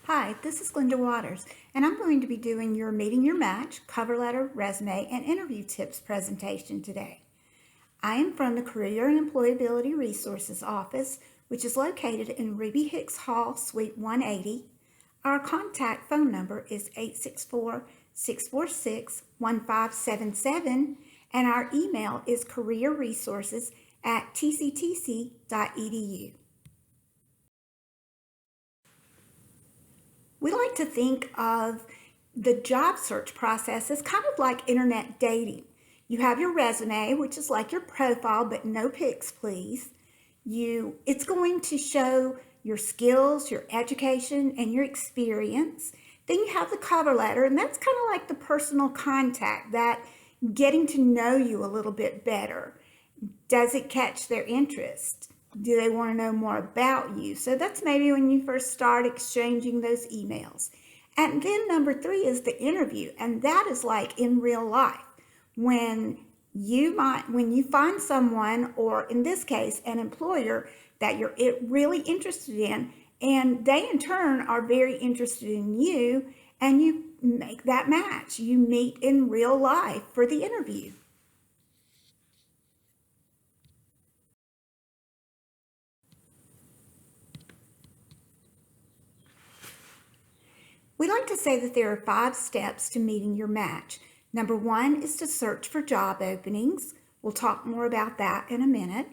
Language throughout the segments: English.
Hi, this is Glenda Waters, and I'm going to be doing your Meeting Your Match cover letter, resume, and interview tips presentation today. I am from the Career and Employability Resources Office, which is located in Ruby Hicks Hall, Suite 180. Our contact phone number is 864-646-1577, and our email is careerresources@tctc.edu. We like to think of the job search process as kind of like internet dating. You have your resume, which is like your profile, but no pics, please. It's going to show your skills, your education, and your experience. Then you have the cover letter, and that's kind of like the personal contact, that getting to know you a little bit better. Does it catch their interest? Do they want to know more about you? So that's maybe when you first start exchanging those emails. And then number 3 is the interview, and that is like in real life. When you find someone, or in this case, an employer that you're really interested in, and they in turn are very interested in you, and you make that match. You meet in real life for the interview. We like to say that there are 5 steps to meeting your match. Number 1 is to search for job openings. We'll talk more about that in a minute.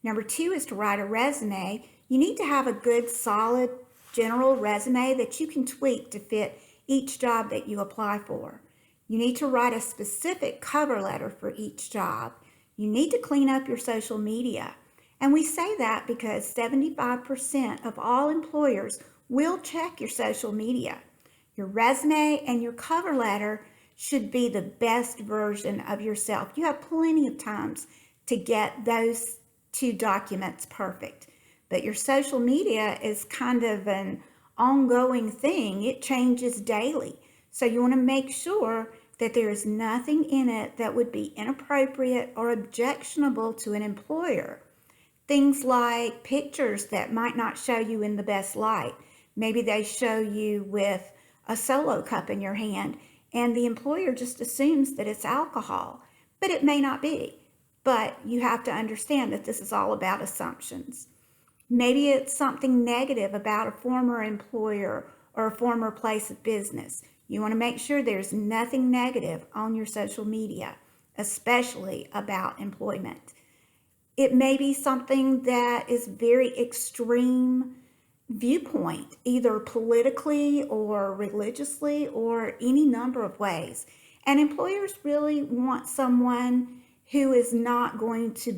Number 2 is to write a resume. You need to have a good, solid, general resume that you can tweak to fit each job that you apply for. You need to write a specific cover letter for each job. You need to clean up your social media. And we say that because 75% of all employers will check your social media. Your resume and your cover letter should be the best version of yourself. You have plenty of times to get those 2 documents perfect. But your social media is kind of an ongoing thing. It changes daily. So you want to make sure that there is nothing in it that would be inappropriate or objectionable to an employer. Things like pictures that might not show you in the best light. Maybe they show you with a Solo cup in your hand, and the employer just assumes that it's alcohol, but it may not be. But you have to understand that this is all about assumptions. Maybe it's something negative about a former employer or a former place of business. You want to make sure there's nothing negative on your social media, especially about employment. It may be something that is very extreme viewpoint, either politically or religiously or any number of ways. And employers really want someone who is not going to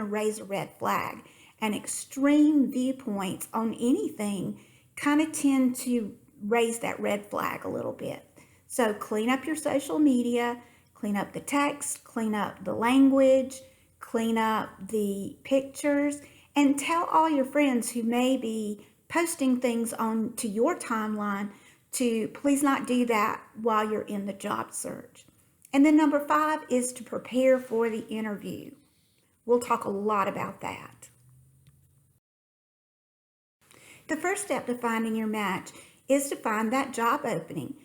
raise a red flag. And extreme viewpoints on anything kind of tend to raise that red flag a little bit. So clean up your social media, clean up the text, clean up the language, clean up the pictures, and tell all your friends who may be posting things to your timeline to please not do that while you're in the job search. And then number 5 is to prepare for the interview. We'll talk a lot about that. The first step to finding your match is to find that job opening.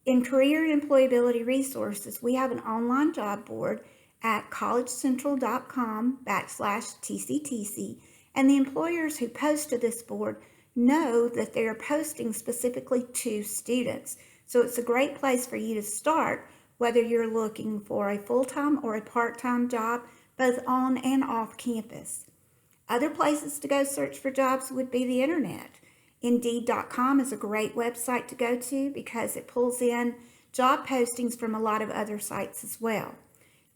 In Career and Employability Resources, we have an online job board at collegecentral.com/TCTC, and the employers who post to this board know that they are posting specifically to students. So it's a great place for you to start, whether you're looking for a full-time or a part-time job, both on and off campus. Other places to go search for jobs would be the internet. Indeed.com is a great website to go to because it pulls in job postings from a lot of other sites as well.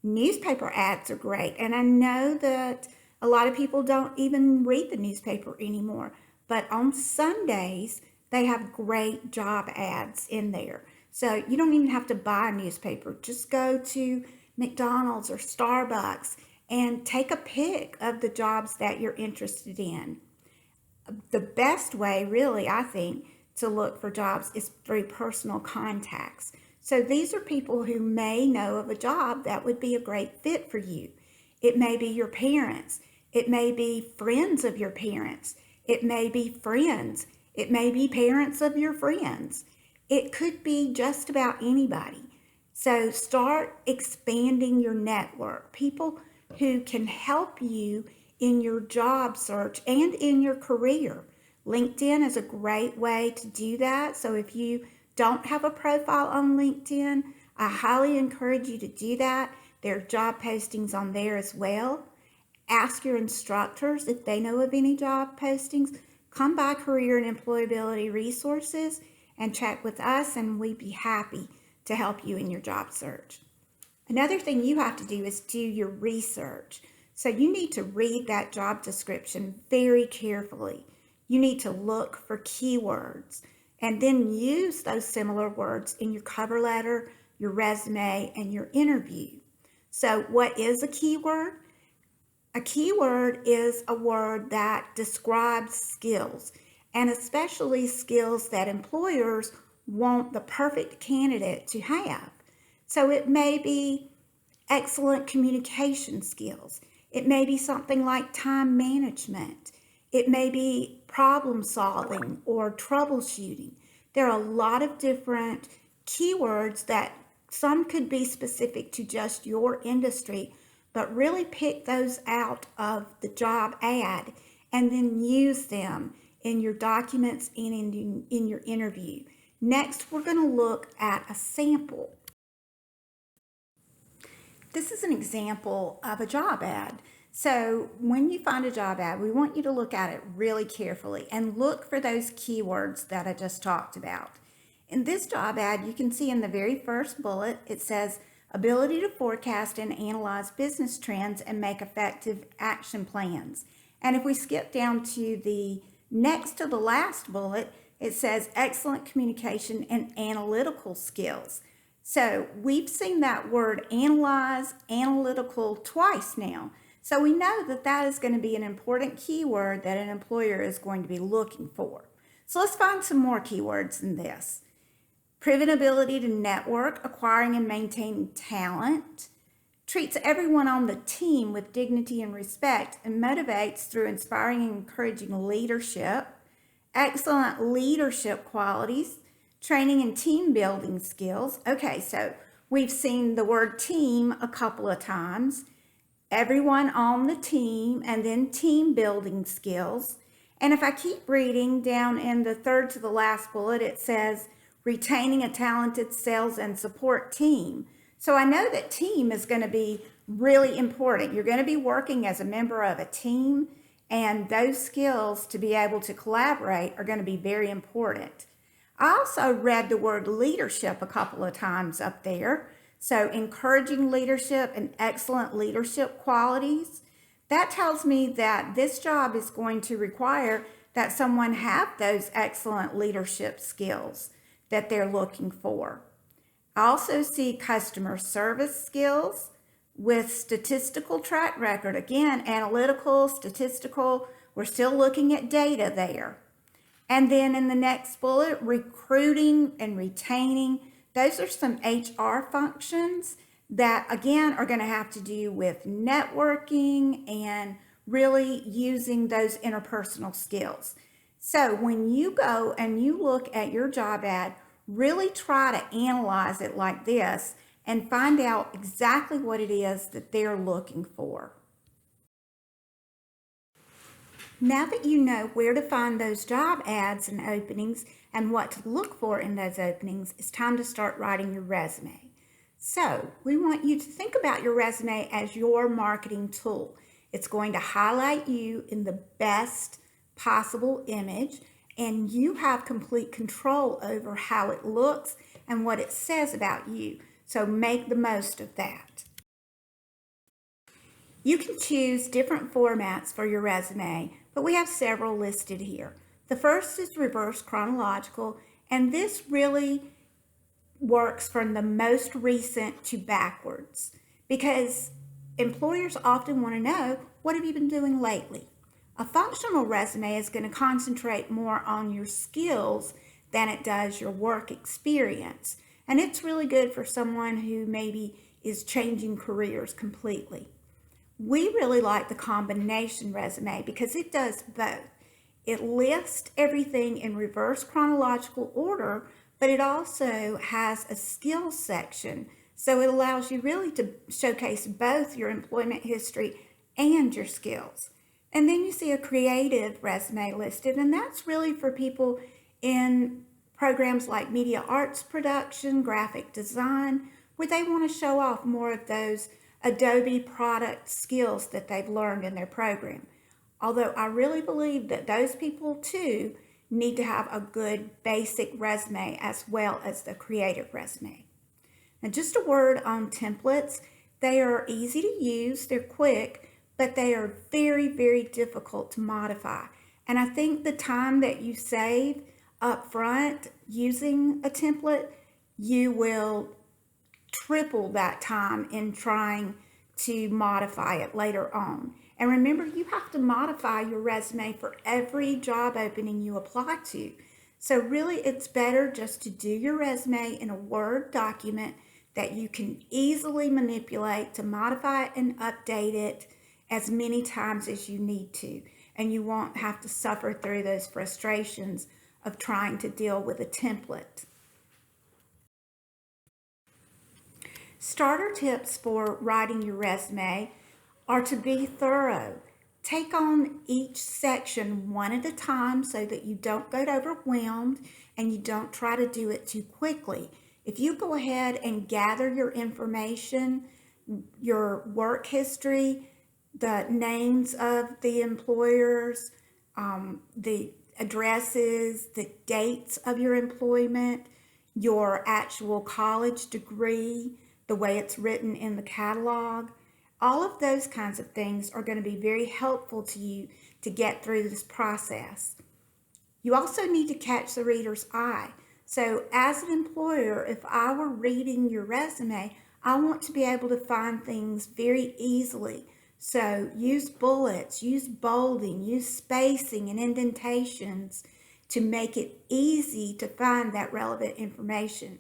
Newspaper ads are great, and I know that a lot of people don't even read the newspaper anymore, but on Sundays, they have great job ads in there. So you don't even have to buy a newspaper. Just go to McDonald's or Starbucks and take a pic of the jobs that you're interested in. The best way, really, I think, to look for jobs is through personal contacts. So these are people who may know of a job that would be a great fit for you. It may be your parents. It may be friends of your parents. It may be friends. It may be parents of your friends. It could be just about anybody. So start expanding your network. People who can help you in your job search and in your career. LinkedIn is a great way to do that. So if you don't have a profile on LinkedIn, I highly encourage you to do that. There are job postings on there as well. Ask your instructors if they know of any job postings. Come by Career and Employability Resources and check with us, and we'd be happy to help you in your job search. Another thing you have to do is do your research. So you need to read that job description very carefully. You need to look for keywords and then use those similar words in your cover letter, your resume, and your interview. So what is a keyword? A keyword is a word that describes skills, and especially skills that employers want the perfect candidate to have. So it may be excellent communication skills. It may be something like time management. It may be problem solving or troubleshooting. There are a lot of different keywords that some could be specific to just your industry, but really pick those out of the job ad and then use them in your documents and in your interview. Next, we're going to look at a sample. This is an example of a job ad. So when you find a job ad, we want you to look at it really carefully and look for those keywords that I just talked about. In this job ad, you can see in the very first bullet, it says, ability to forecast and analyze business trends and make effective action plans. And if we skip down to the next to the last bullet, it says excellent communication and analytical skills. So we've seen that word analyze, analytical twice now. So we know that that is going to be an important keyword that an employer is going to be looking for. So let's find some more keywords in this. Proven ability to network, acquiring and maintaining talent, treats everyone on the team with dignity and respect, and motivates through inspiring and encouraging leadership, excellent leadership qualities, training and team building skills. Okay, so we've seen the word team a couple of times, everyone on the team, and then team building skills. And if I keep reading down in the third to the last bullet, it says retaining a talented sales and support team. So I know that team is going to be really important. You're going to be working as a member of a team, and those skills to be able to collaborate are going to be very important. I also read the word leadership a couple of times up there. So encouraging leadership and excellent leadership qualities. That tells me that this job is going to require that someone have those excellent leadership skills that they're looking for. I also see customer service skills with statistical track record. Again, analytical, statistical, we're still looking at data there. And then in the next bullet, recruiting and retaining. Those are some HR functions that, again, are going to have to do with networking and really using those interpersonal skills. So when you go and you look at your job ad, really try to analyze it like this and find out exactly what it is that they're looking for. Now that you know where to find those job ads and openings and what to look for in those openings, it's time to start writing your resume. So we want you to think about your resume as your marketing tool. It's going to highlight you in the best possible image, and you have complete control over how it looks and what it says about you. So make the most of that. You can choose different formats for your resume, but we have several listed here. The first is reverse chronological, and this really works from the most recent to backwards because employers often want to know, what have you been doing lately? A functional resume is going to concentrate more on your skills than it does your work experience. And it's really good for someone who maybe is changing careers completely. We really like the combination resume because it does both. It lists everything in reverse chronological order, but it also has a skills section. So it allows you really to showcase both your employment history and your skills. And then you see a creative resume listed, and that's really for people in programs like media arts production, graphic design, where they want to show off more of those Adobe product skills that they've learned in their program. Although I really believe that those people too need to have a good basic resume as well as the creative resume. Now, just a word on templates. They are easy to use, they're quick, but they are very, very difficult to modify. And I think the time that you save up front using a template, you will triple that time in trying to modify it later on. And remember, you have to modify your resume for every job opening you apply to. So really, it's better just to do your resume in a Word document that you can easily manipulate to modify and update it as many times as you need to. And you won't have to suffer through those frustrations of trying to deal with a template. Starter tips for writing your resume are to be thorough. Take on each section one at a time so that you don't get overwhelmed and you don't try to do it too quickly. If you go ahead and gather your information, your work history, the names of the employers, the addresses, the dates of your employment, your actual college degree, the way it's written in the catalog, all of those kinds of things are going to be very helpful to you to get through this process. You also need to catch the reader's eye. So as an employer, if I were reading your resume, I want to be able to find things very easily. So use bullets, use bolding, use spacing and indentations to make it easy to find that relevant information.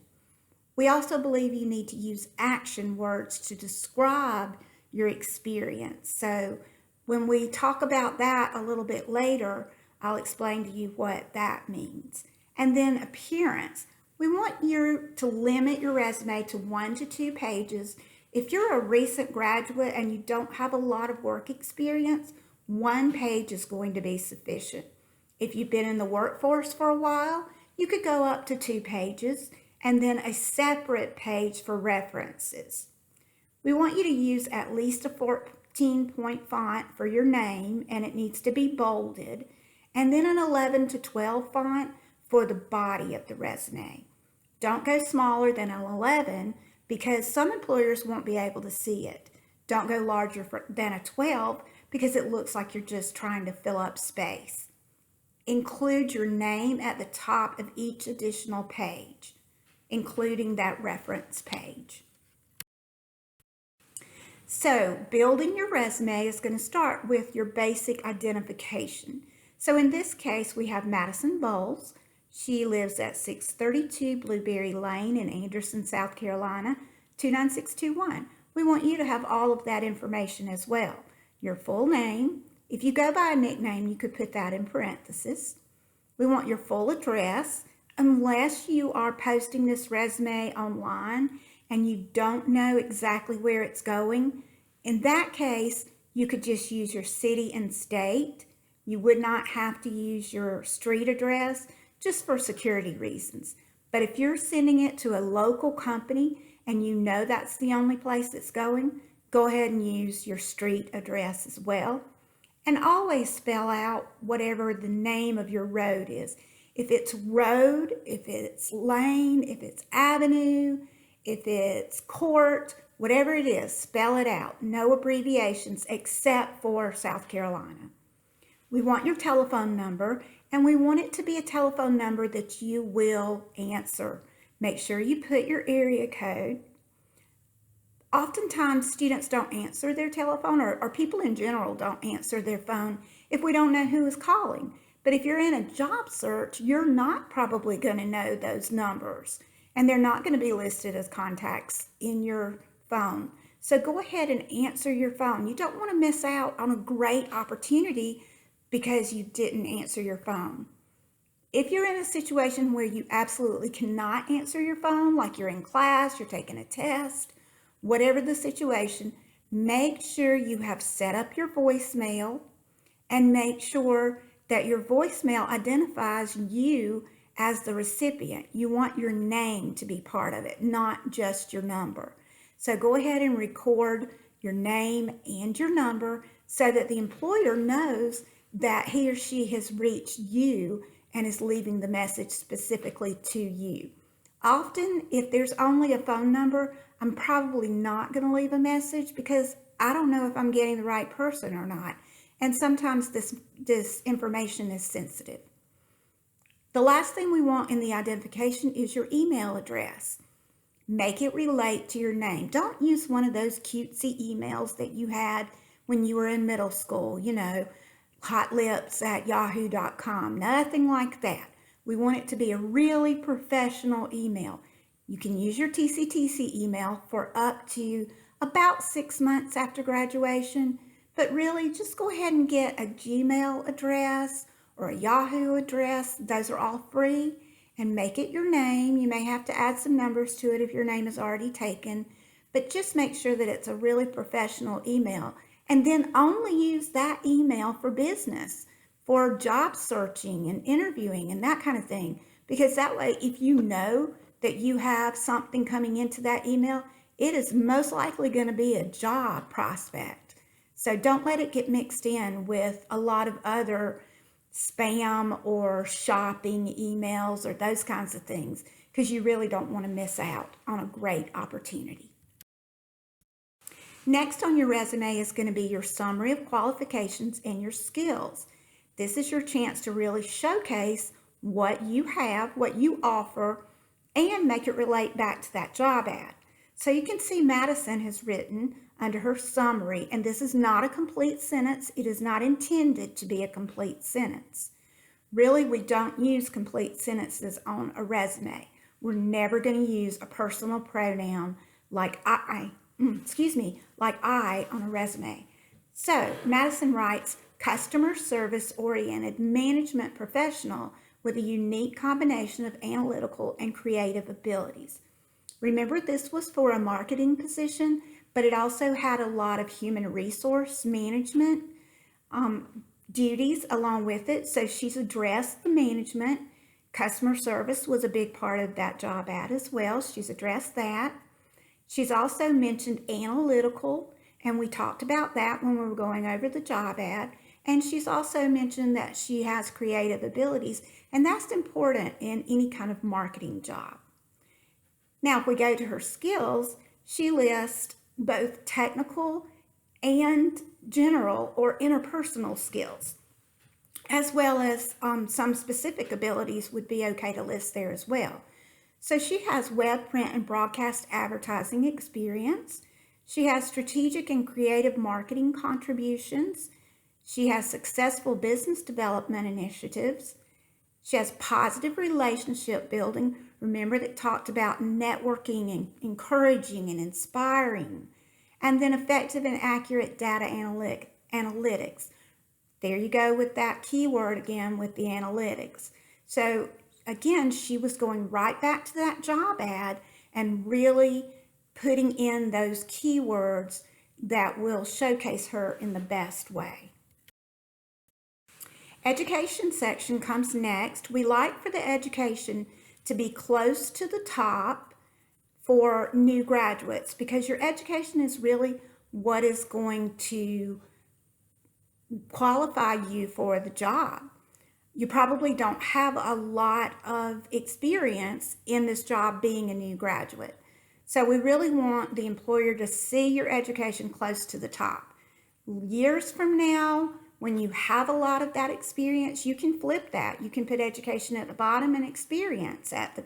We also believe you need to use action words to describe your experience. So when we talk about that a little bit later, I'll explain to you what that means. And then appearance. We want you to limit your resume to 1 to 2 pages. If you're a recent graduate and you don't have a lot of work experience, 1 page is going to be sufficient. If you've been in the workforce for a while, you could go up to 2 pages and then a separate page for references. We want you to use at least a 14-point font for your name, and it needs to be bolded, and then an 11 to 12 font for the body of the resume. Don't go smaller than an 11 because some employers won't be able to see it. Don't go larger than a 12 because it looks like you're just trying to fill up space. Include your name at the top of each additional page, including that reference page. So building your resume is going to start with your basic identification. So in this case, we have Madison Bowles. She lives at 632 Blueberry Lane in Anderson, South Carolina, 29621. We want you to have all of that information as well. Your full name. If you go by a nickname, you could put that in parentheses. We want your full address. Unless you are posting this resume online and you don't know exactly where it's going, in that case, you could just use your city and state. You would not have to use your street address just for security reasons. But if you're sending it to a local company and you know that's the only place it's going, go ahead and use your street address as well. And always spell out whatever the name of your road is. If it's road, if it's lane, if it's avenue, if it's court, whatever it is, spell it out. No abbreviations except for South Carolina. We want your telephone number, and we want it to be a telephone number that you will answer. Make sure you put your area code. Oftentimes, students don't answer their telephone, or people in general don't answer their phone if we don't know who is calling. But if you're in a job search, you're not probably going to know those numbers, and they're not going to be listed as contacts in your phone. So go ahead and answer your phone. You don't want to miss out on a great opportunity because you didn't answer your phone. If you're in a situation where you absolutely cannot answer your phone, like you're in class, you're taking a test, whatever the situation, make sure you have set up your voicemail and make sure that your voicemail identifies you as the recipient. You want your name to be part of it, not just your number. So go ahead and record your name and your number so that the employer knows that he or she has reached you and is leaving the message specifically to you. Often, if there's only a phone number, I'm probably not going to leave a message because I don't know if I'm getting the right person or not. And sometimes this information is sensitive. The last thing we want in the identification is your email address. Make it relate to your name. Don't use one of those cutesy emails that you had when you were in middle school, hotlips@yahoo.com. Nothing like that. We want it to be a really professional email. You can use your TCTC email for up to about 6 months after graduation, but really just go ahead and get a Gmail address or a Yahoo address. Those are all free, and make it your name. You may have to add some numbers to it if your name is already taken, but just make sure that it's a really professional email. And then only use that email for business, for job searching and interviewing and that kind of thing. Because that way, if you know that you have something coming into that email, it is most likely going to be a job prospect. So don't let it get mixed in with a lot of other spam or shopping emails or those kinds of things, because you really don't want to miss out on a great opportunity. Next on your resume is going to be your summary of qualifications and your skills. This is your chance to really showcase what you have, what you offer, and make it relate back to that job ad. So you can see Madison has written under her summary, and this is not a complete sentence. It is not intended to be a complete sentence. Really, we don't use complete sentences on a resume. We're never going to use a personal pronoun like I on a resume. So Madison writes, customer service oriented management professional with a unique combination of analytical and creative abilities. Remember, this was for a marketing position, but it also had a lot of human resource management duties along with it. So she's addressed the management. Customer service was a big part of that job ad as well. She's addressed that. She's also mentioned analytical, and we talked about that when we were going over the job ad. And she's also mentioned that she has creative abilities, and that's important in any kind of marketing job. Now, if we go to her skills, she lists both technical and general or interpersonal skills, as well as some specific abilities would be okay to list there as well. So she has web, print, and broadcast advertising experience. She has strategic and creative marketing contributions. She has successful business development initiatives. She has positive relationship building. Remember that talked about networking and encouraging and inspiring. And then effective and accurate data analytics. There you go with that keyword again with the analytics. So again, she was going right back to that job ad and really putting in those keywords that will showcase her in the best way. Education section comes next. We like for the education to be close to the top for new graduates, because your education is really what is going to qualify you for the job. You probably don't have a lot of experience in this job being a new graduate. So we really want the employer to see your education close to the top. Years from now, when you have a lot of that experience, you can flip that. You can put education at the bottom and experience at the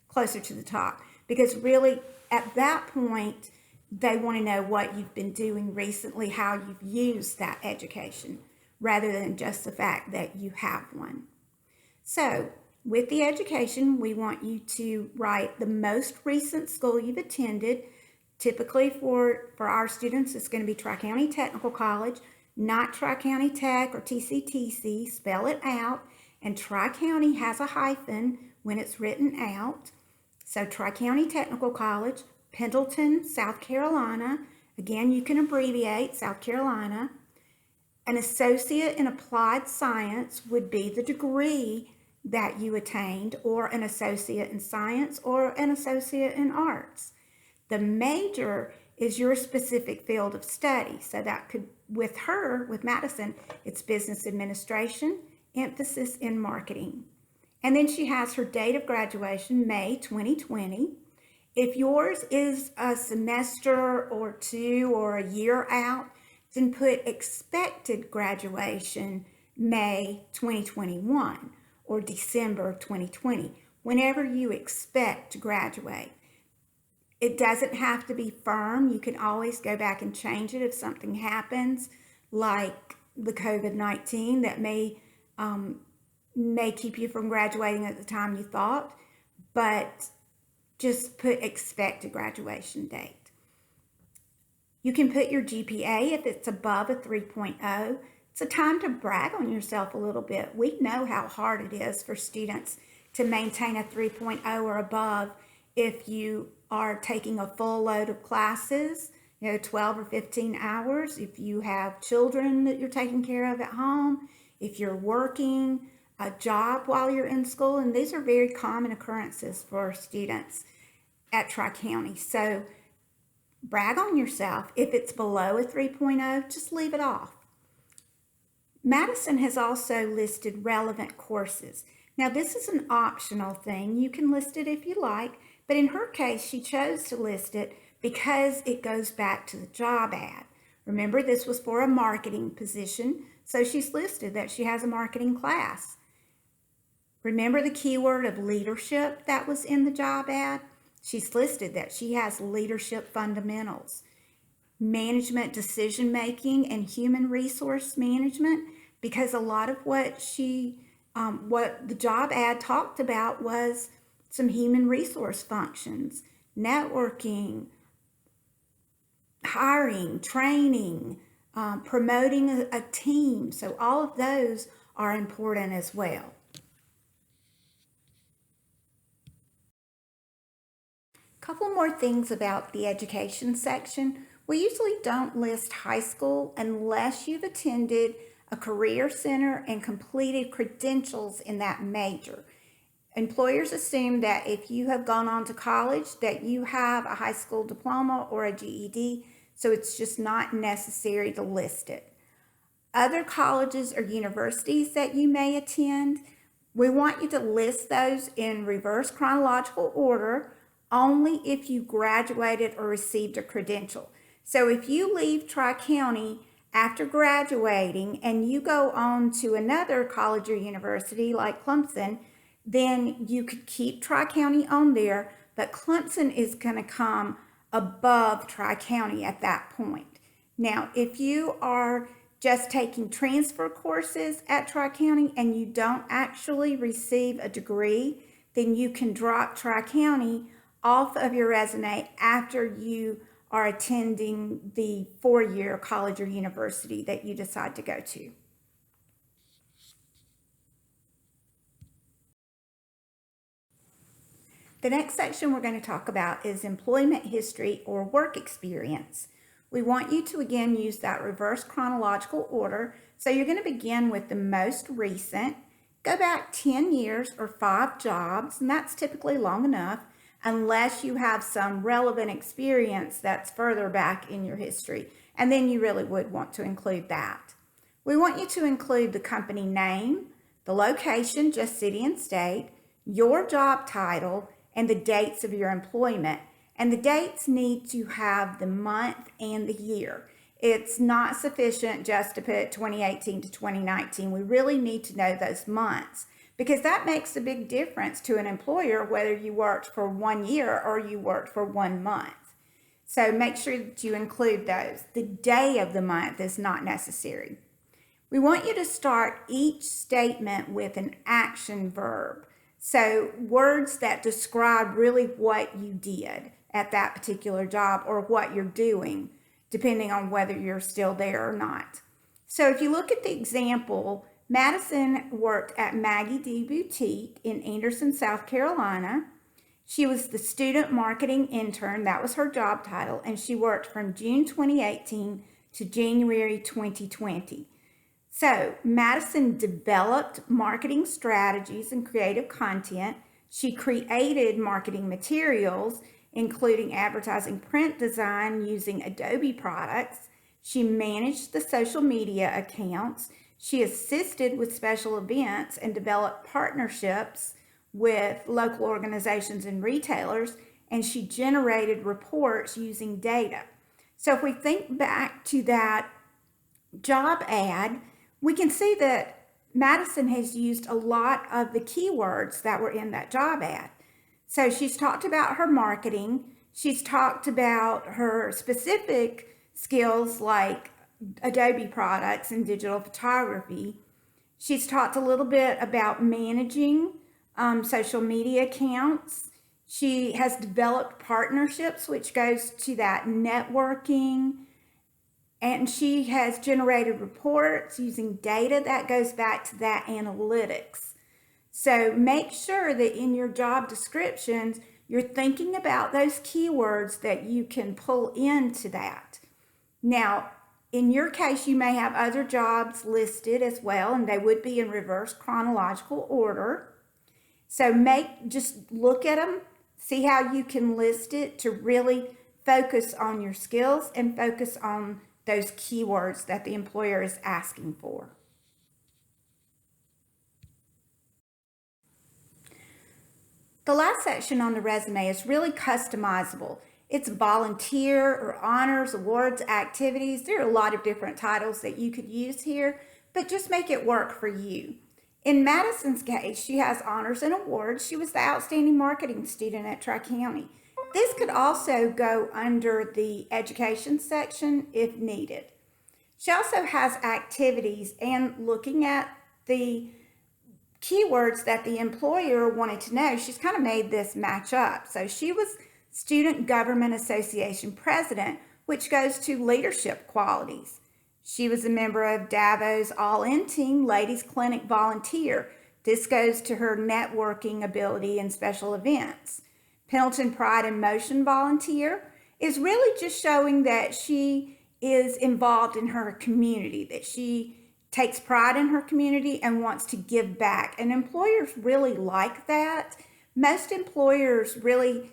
closer to the top, because really at that point, they want to know what you've been doing recently, how you've used that education, rather than just the fact that you have one. So with the education, we want you to write the most recent school you've attended. Typically for our students, it's going to be Tri-County Technical College. not Tri-County Tech or TCTC, spell it out. And Tri-County has a hyphen when it's written out. So Tri-County Technical College, Pendleton, South Carolina. Again, you can abbreviate South Carolina. An associate in applied science would be the degree that you attained, or an associate in science, or an associate in arts. The major is your specific field of study. So that could, with Madison, it's business administration, emphasis in marketing. And then she has her date of graduation, May 2020. If yours is a semester or two or a year out, then put expected graduation May 2021 or December 2020, whenever you expect to graduate. It doesn't have to be firm. You can always go back and change it if something happens, like the COVID-19 that may keep you from graduating at the time you thought, but just put expected graduation date. You can put your GPA if it's above a 3.0. It's a time to brag on yourself a little bit. We know how hard it is for students to maintain a 3.0 or above if you are taking a full load of classes, 12 or 15 hours, if you have children that you're taking care of at home, if you're working a job while you're in school, and these are very common occurrences for students at Tri-County. So brag on yourself. If it's below a 3.0, just leave it off. Madison has also listed relevant courses. Now, this is an optional thing. You can list it if you like, but in her case, she chose to list it because it goes back to the job ad. Remember, this was for a marketing position, so she's listed that she has a marketing class. Remember the keyword of leadership that was in the job ad? She's listed that she has leadership fundamentals, management decision-making, and human resource management, because a lot of what the job ad talked about was some human resource functions, networking, hiring, training, promoting a team. So all of those are important as well. Couple more things about the education section. We usually don't list high school unless you've attended a career center and completed credentials in that major. Employers assume that if you have gone on to college that you have a high school diploma or a GED, so it's just not necessary to list it. Other colleges or universities that you may attend, we want you to list those in reverse chronological order only if you graduated or received a credential. So if you leave Tri-County after graduating and you go on to another college or university like Clemson, then you could keep Tri-County on there, but Clemson is going to come above Tri-County at that point. Now, if you are just taking transfer courses at Tri-County and you don't actually receive a degree, then you can drop Tri-County off of your resume after you are attending the 4-year college or university that you decide to go to. The next section we're going to talk about is employment history or work experience. We want you to again use that reverse chronological order. So you're going to begin with the most recent, go back 10 years or 5 jobs, and that's typically long enough, unless you have some relevant experience that's further back in your history. And then you really would want to include that. We want you to include the company name, the location, just city and state, your job title, and the dates of your employment. And the dates need to have the month and the year. It's not sufficient just to put 2018 to 2019. We really need to know those months, because that makes a big difference to an employer whether you worked for 1 year or you worked for 1 month. So make sure that you include those. The day of the month is not necessary. We want you to start each statement with an action verb. So words that describe really what you did at that particular job or what you're doing, depending on whether you're still there or not. So if you look at the example, Madison worked at Maggie D Boutique in Anderson, South Carolina. She was the student marketing intern, that was her job title, and she worked from June 2018 to January 2020. So Madison developed marketing strategies and creative content. She created marketing materials, including advertising print design using Adobe products. She managed the social media accounts. She assisted with special events and developed partnerships with local organizations and retailers, and she generated reports using data. So if we think back to that job ad, we can see that Madison has used a lot of the keywords that were in that job ad. So she's talked about her marketing. She's talked about her specific skills like Adobe products and digital photography. She's talked a little bit about managing social media accounts. She has developed partnerships, which goes to that networking. And she has generated reports using data that goes back to that analytics. So make sure that in your job descriptions, you're thinking about those keywords that you can pull into that. Now, in your case, you may have other jobs listed as well, and they would be in reverse chronological order. So just look at them, see how you can list it to really focus on your skills and focus on those keywords that the employer is asking for. The last section on the resume is really customizable. It's volunteer or honors, awards, activities. There are a lot of different titles that you could use here, but just make it work for you. In Madison's case, she has honors and awards. She was the outstanding marketing student at Tri-County. This could also go under the education section if needed. She also has activities, and looking at the keywords that the employer wanted to know, she's kind of made this match up. So she was Student Government Association President, which goes to leadership qualities. She was a member of Davos All-In Team Ladies Clinic Volunteer. This goes to her networking ability and special events. Pendleton Pride in Motion Volunteer is really just showing that she is involved in her community, that she takes pride in her community and wants to give back. And employers really like that. Most employers really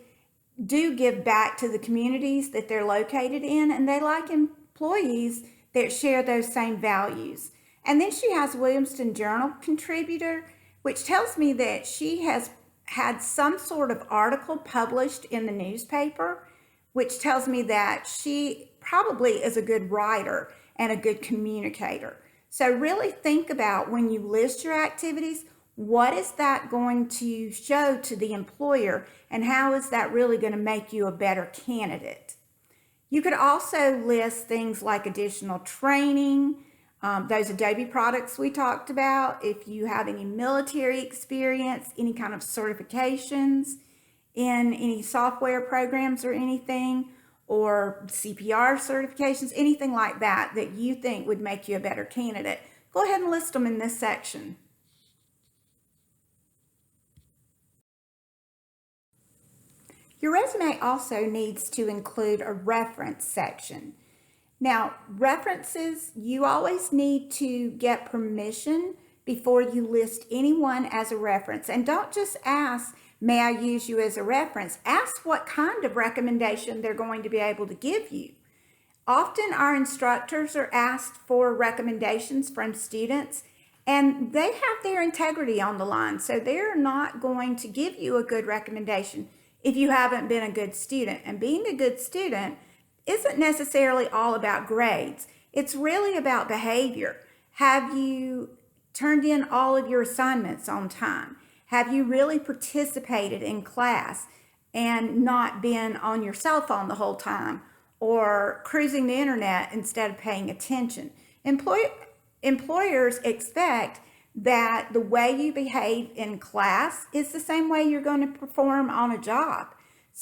do give back to the communities that they're located in, and they like employees that share those same values. And then she has Williamston Journal contributor, which tells me that she has had some sort of article published in the newspaper, which tells me that she probably is a good writer and a good communicator. So really think about, when you list your activities, what is that going to show to the employer, and how is that really going to make you a better candidate? You could also list things like additional training, those Adobe products we talked about, if you have any military experience, any kind of certifications in any software programs or anything, or CPR certifications, anything like that that you think would make you a better candidate. Go ahead and list them in this section. Your resume also needs to include a reference section. Now, references, you always need to get permission before you list anyone as a reference. And don't just ask, may I use you as a reference? Ask what kind of recommendation they're going to be able to give you. Often our instructors are asked for recommendations from students, and they have their integrity on the line. So they're not going to give you a good recommendation if you haven't been a good student. And being a good student isn't necessarily all about grades. It's really about behavior. Have you turned in all of your assignments on time? Have you really participated in class and not been on your cell phone the whole time or cruising the internet instead of paying attention? Employers expect that the way you behave in class is the same way you're going to perform on a job.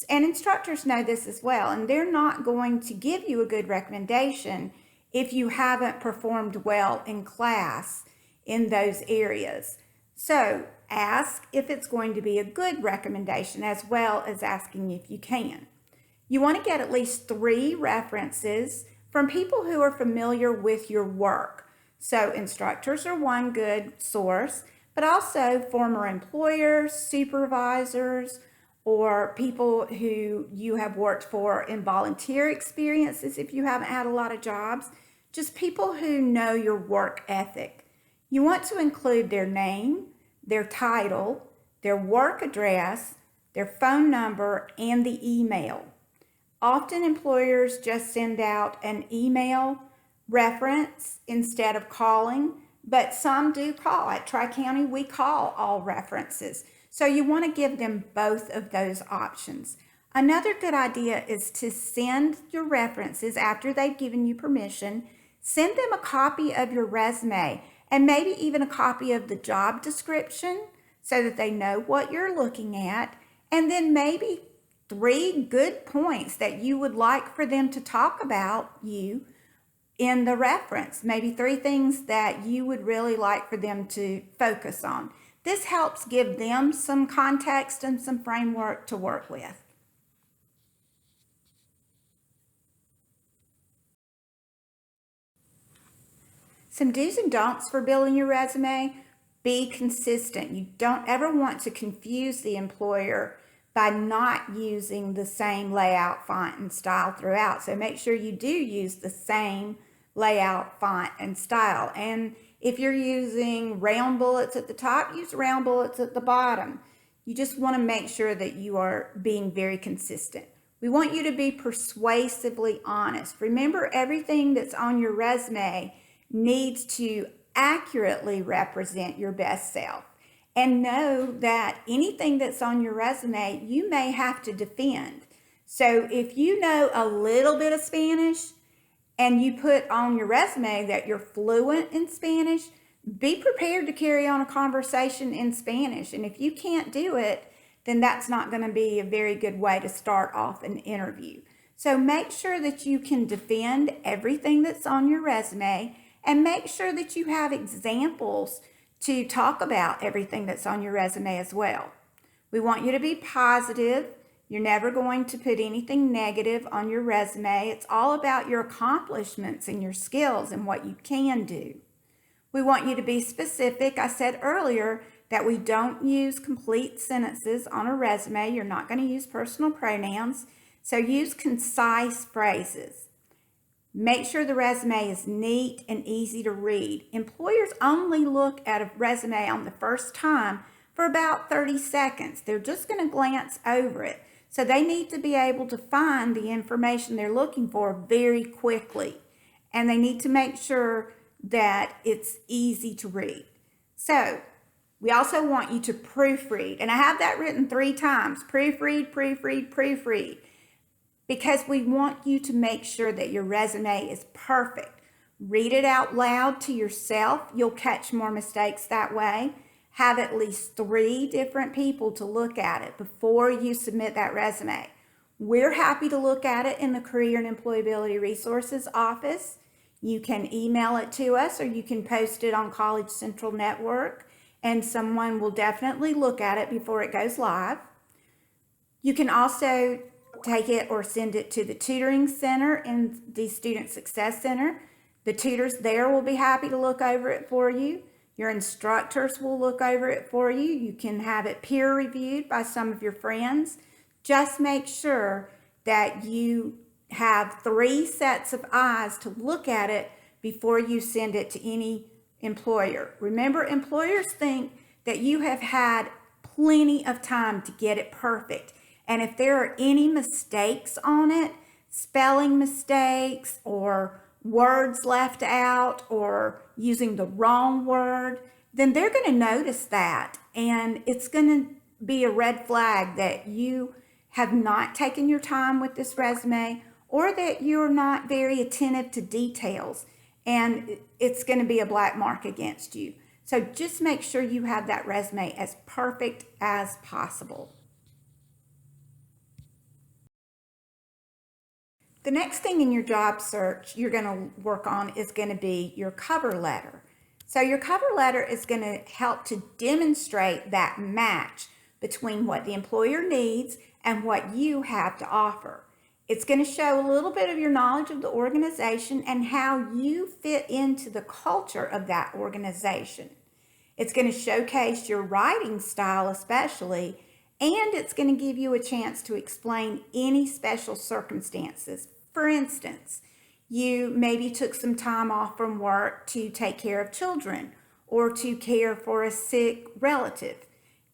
And instructors know this as well, and they're not going to give you a good recommendation if you haven't performed well in class in those areas. So ask if it's going to be a good recommendation as well as asking if you can. You want to get at least 3 references from people who are familiar with your work. So instructors are one good source, but also former employers, supervisors, or people who you have worked for in volunteer experiences if you haven't had a lot of jobs, just people who know your work ethic. You want to include their name, their title, their work address, their phone number, and the email. Often employers just send out an email reference instead of calling, but some do call. At Tri-County, we call all references. So you want to give them both of those options. Another good idea is to send your references after they've given you permission. Send them a copy of your resume and maybe even a copy of the job description so that they know what you're looking at, and then maybe 3 good points that you would like for them to talk about you in the reference. Maybe 3 things that you would really like for them to focus on. This helps give them some context and some framework to work with. Some do's and don'ts for building your resume. Be consistent. You don't ever want to confuse the employer by not using the same layout, font, and style throughout. So make sure you do use the same layout, font, and style. And if you're using round bullets at the top, use round bullets at the bottom. You just want to make sure that you are being very consistent. We want you to be persuasively honest. Remember, everything that's on your resume needs to accurately represent your best self. And know that anything that's on your resume, you may have to defend. So if you know a little bit of Spanish and you put on your resume that you're fluent in Spanish, be prepared to carry on a conversation in Spanish. And if you can't do it, then that's not going to be a very good way to start off an interview. So make sure that you can defend everything that's on your resume, and make sure that you have examples to talk about everything that's on your resume as well. We want you to be positive. You're never going to put anything negative on your resume. It's all about your accomplishments and your skills and what you can do. We want you to be specific. I said earlier that we don't use complete sentences on a resume. You're not going to use personal pronouns, so use concise phrases. Make sure the resume is neat and easy to read. Employers only look at a resume on the first time for about 30 seconds. They're just going to glance over it. So they need to be able to find the information they're looking for very quickly. And they need to make sure that it's easy to read. So we also want you to proofread. And I have that written 3 times. Proofread, proofread, proofread. Because we want you to make sure that your resume is perfect. Read it out loud to yourself. You'll catch more mistakes that way. Have at least 3 different people to look at it before you submit that resume. We're happy to look at it in the Career and Employability Resources office. You can email it to us, or you can post it on College Central Network, and someone will definitely look at it before it goes live. You can also take it or send it to the tutoring center and the Student Success Center. The tutors there will be happy to look over it for you. Your instructors will look over it for you. You can have it peer reviewed by some of your friends. Just make sure that you have 3 sets of eyes to look at it before you send it to any employer. Remember, employers think that you have had plenty of time to get it perfect. And if there are any mistakes on it, spelling mistakes or words left out or using the wrong word, then they're going to notice that. And it's going to be a red flag that you have not taken your time with this resume, or that you're not very attentive to details. And it's going to be a black mark against you. So just make sure you have that resume as perfect as possible. The next thing in your job search you're going to work on is going to be your cover letter. So your cover letter is going to help to demonstrate that match between what the employer needs and what you have to offer. It's going to show a little bit of your knowledge of the organization and how you fit into the culture of that organization. It's going to showcase your writing style especially, and it's going to give you a chance to explain any special circumstances. For instance, you maybe took some time off from work to take care of children or to care for a sick relative.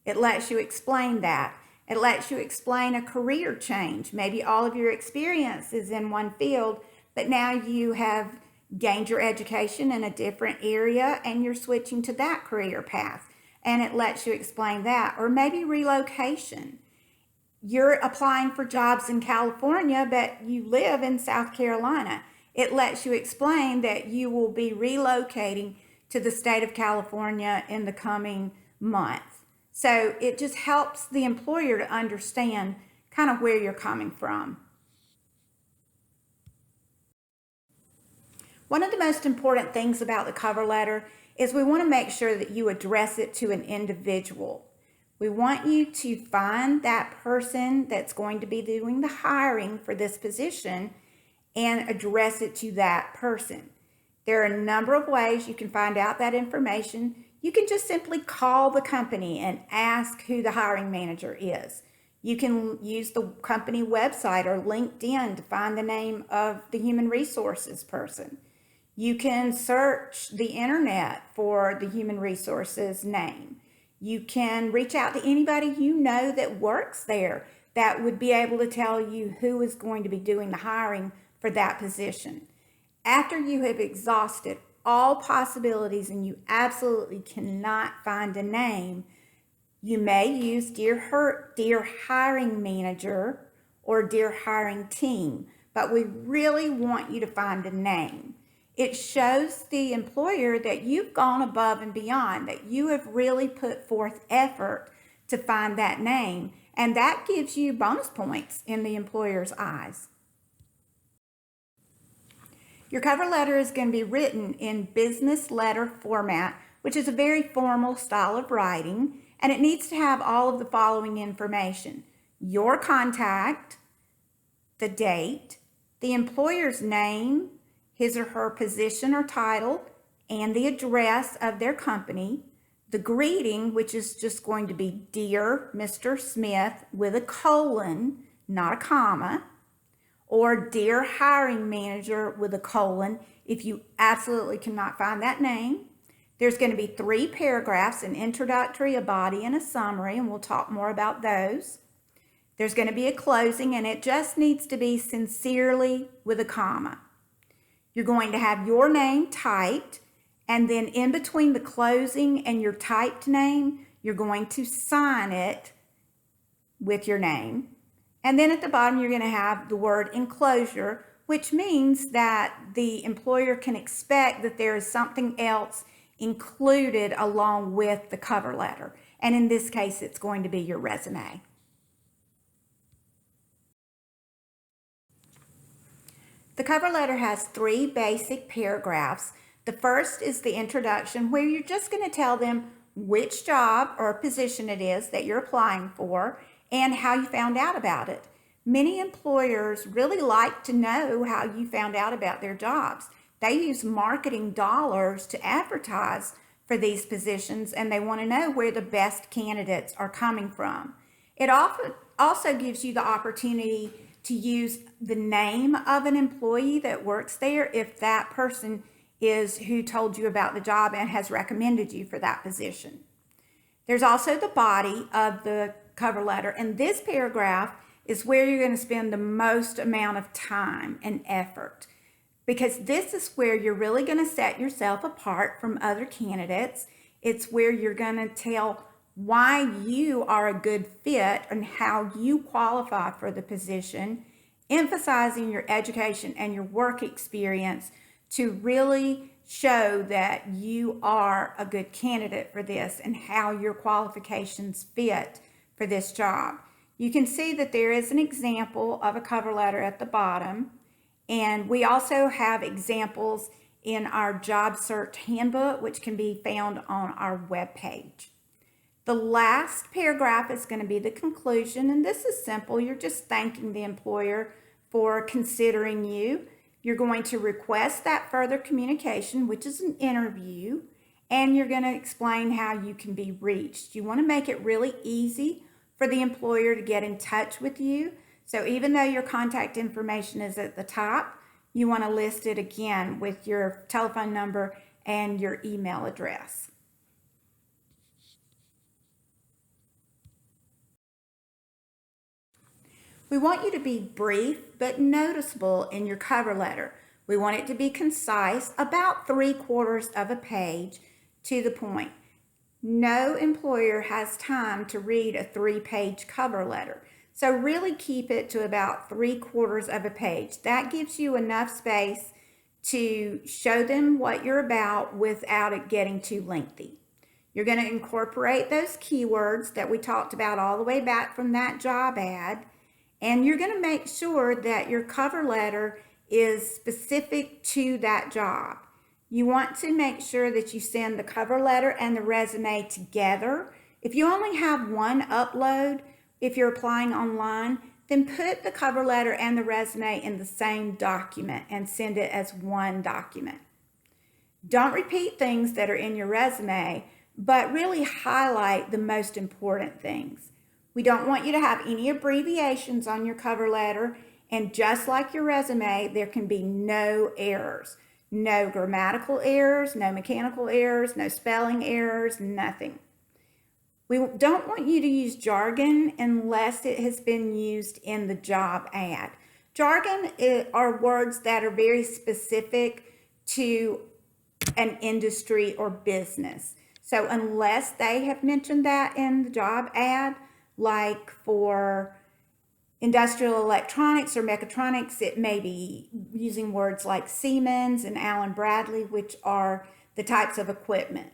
It lets you explain that. It lets you explain a career change. Maybe all of your experience is in one field, but now you have gained your education in a different area and you're switching to that career path. And it lets you explain that. Or maybe relocation. You're applying for jobs in California, but you live in South Carolina. It lets you explain that you will be relocating to the state of California in the coming month. So it just helps the employer to understand kind of where you're coming from. One of the most important things about the cover letter is we want to make sure that you address it to an individual. We want you to find that person that's going to be doing the hiring for this position and address it to that person. There are a number of ways you can find out that information. You can just simply call the company and ask who the hiring manager is. You can use the company website or LinkedIn to find the name of the human resources person. You can search the internet for the human resources name. You can reach out to anybody you know that works there that would be able to tell you who is going to be doing the hiring for that position. After you have exhausted all possibilities and you absolutely cannot find a name, you may use Dear Hiring Manager or Dear Hiring Team, but we really want you to find a name. It shows the employer that you've gone above and beyond, that you have really put forth effort to find that name, and that gives you bonus points in the employer's eyes. Your cover letter is going to be written in business letter format, which is a very formal style of writing, and it needs to have all of the following information: your contact, the date, the employer's name, his or her position or title, and the address of their company, the greeting, which is just going to be Dear Mr. Smith with a colon, not a comma, or Dear Hiring Manager with a colon if you absolutely cannot find that name. There's going to be 3 paragraphs, an introductory, a body, and a summary, and we'll talk more about those. There's going to be a closing, and it just needs to be sincerely with a comma. You're going to have your name typed, and then in between the closing and your typed name, you're going to sign it with your name. And then at the bottom, you're going to have the word enclosure, which means that the employer can expect that there is something else included along with the cover letter. And in this case, it's going to be your resume. The cover letter has 3 basic paragraphs. The first is the introduction, where you're just going to tell them which job or position it is that you're applying for and how you found out about it. Many employers really like to know how you found out about their jobs. They use marketing dollars to advertise for these positions, and they want to know where the best candidates are coming from. It also gives you the opportunity to use the name of an employee that works there if that person is who told you about the job and has recommended you for that position. There's also the body of the cover letter, and this paragraph is where you're going to spend the most amount of time and effort, because this is where you're really going to set yourself apart from other candidates. It's where you're going to tell why you are a good fit and how you qualify for the position, emphasizing your education and your work experience to really show that you are a good candidate for this and how your qualifications fit for this job. You can see that there is an example of a cover letter at the bottom, And we also have examples in our job search handbook, which can be found on our webpage. The last paragraph is going to be the conclusion, and this is simple. You're just thanking the employer for considering you. You're going to request that further communication, which is an interview, and you're going to explain how you can be reached. You want to make it really easy for the employer to get in touch with you. So even though your contact information is at the top, you want to list it again with your telephone number and your email address. We want you to be brief but noticeable in your cover letter. We want it to be concise, about 3/4 of a page, to the point. No employer has time to read a 3-page cover letter. So really keep it to about 3/4 of a page. That gives you enough space to show them what you're about without it getting too lengthy. You're going to incorporate those keywords that we talked about all the way back from that job ad. And you're going to make sure that your cover letter is specific to that job. You want to make sure that you send the cover letter and the resume together. If you only have one upload, if you're applying online, then put the cover letter and the resume in the same document and send it as one document. Don't repeat things that are in your resume, but really highlight the most important things. We don't want you to have any abbreviations on your cover letter, and just like your resume, there can be no errors. No grammatical errors, no mechanical errors, no spelling errors, nothing. We don't want you to use jargon unless it has been used in the job ad. Jargon are words that are very specific to an industry or business. So unless they have mentioned that in the job ad, like for industrial electronics or mechatronics, it may be using words like Siemens and Allen Bradley, which are the types of equipment.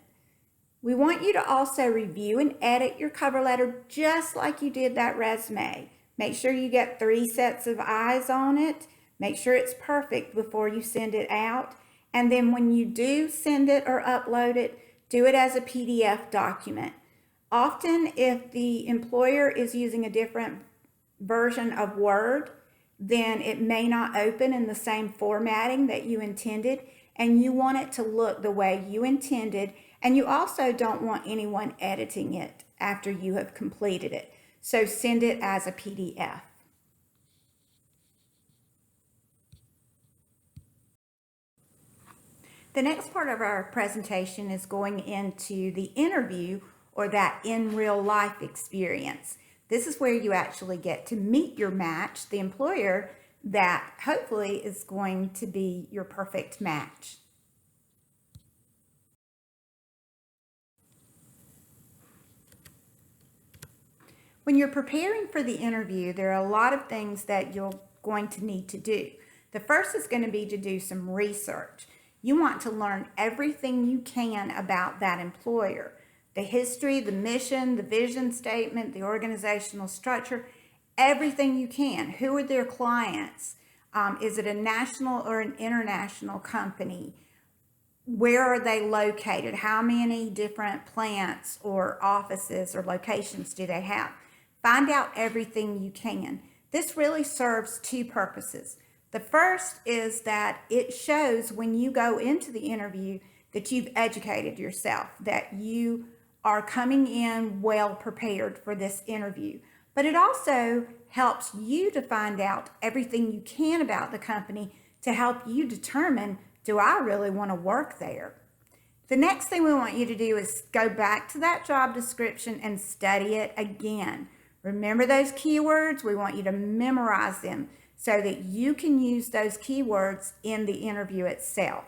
We want you to also review and edit your cover letter just like you did that resume. Make sure you get 3 sets of eyes on it. Make sure it's perfect before you send it out. And then when you do send it or upload it, do it as a PDF document. Often, if the employer is using a different version of Word, then it may not open in the same formatting that you intended, and you want it to look the way you intended, and you also don't want anyone editing it after you have completed it. So send it as a PDF. The next part of our presentation is going into the interview, or that in real life experience. This is where you actually get to meet your match, the employer that hopefully is going to be your perfect match. When you're preparing for the interview, there are a lot of things that you're going to need to do. The first is going to be to do some research. You want to learn everything you can about that employer. The history, the mission, the vision statement, the organizational structure, everything you can. Who are their clients? Is it a national or an international company? Where are they located? How many different plants or offices or locations do they have? Find out everything you can. This really serves 2 purposes. The first is that it shows when you go into the interview that you've educated yourself, that you are coming in well prepared for this interview. But it also helps you to find out everything you can about the company to help you determine, do I really want to work there? The next thing we want you to do is go back to that job description and study it again. Remember those keywords? We want you to memorize them so that you can use those keywords in the interview itself.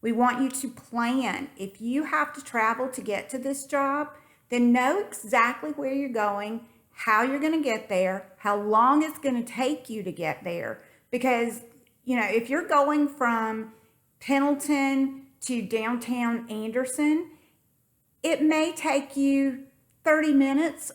We want you to plan. If you have to travel to get to this job, then know exactly where you're going, how you're going to get there, how long it's going to take you to get there. Because, if you're going from Pendleton to downtown Anderson, it may take you 30 minutes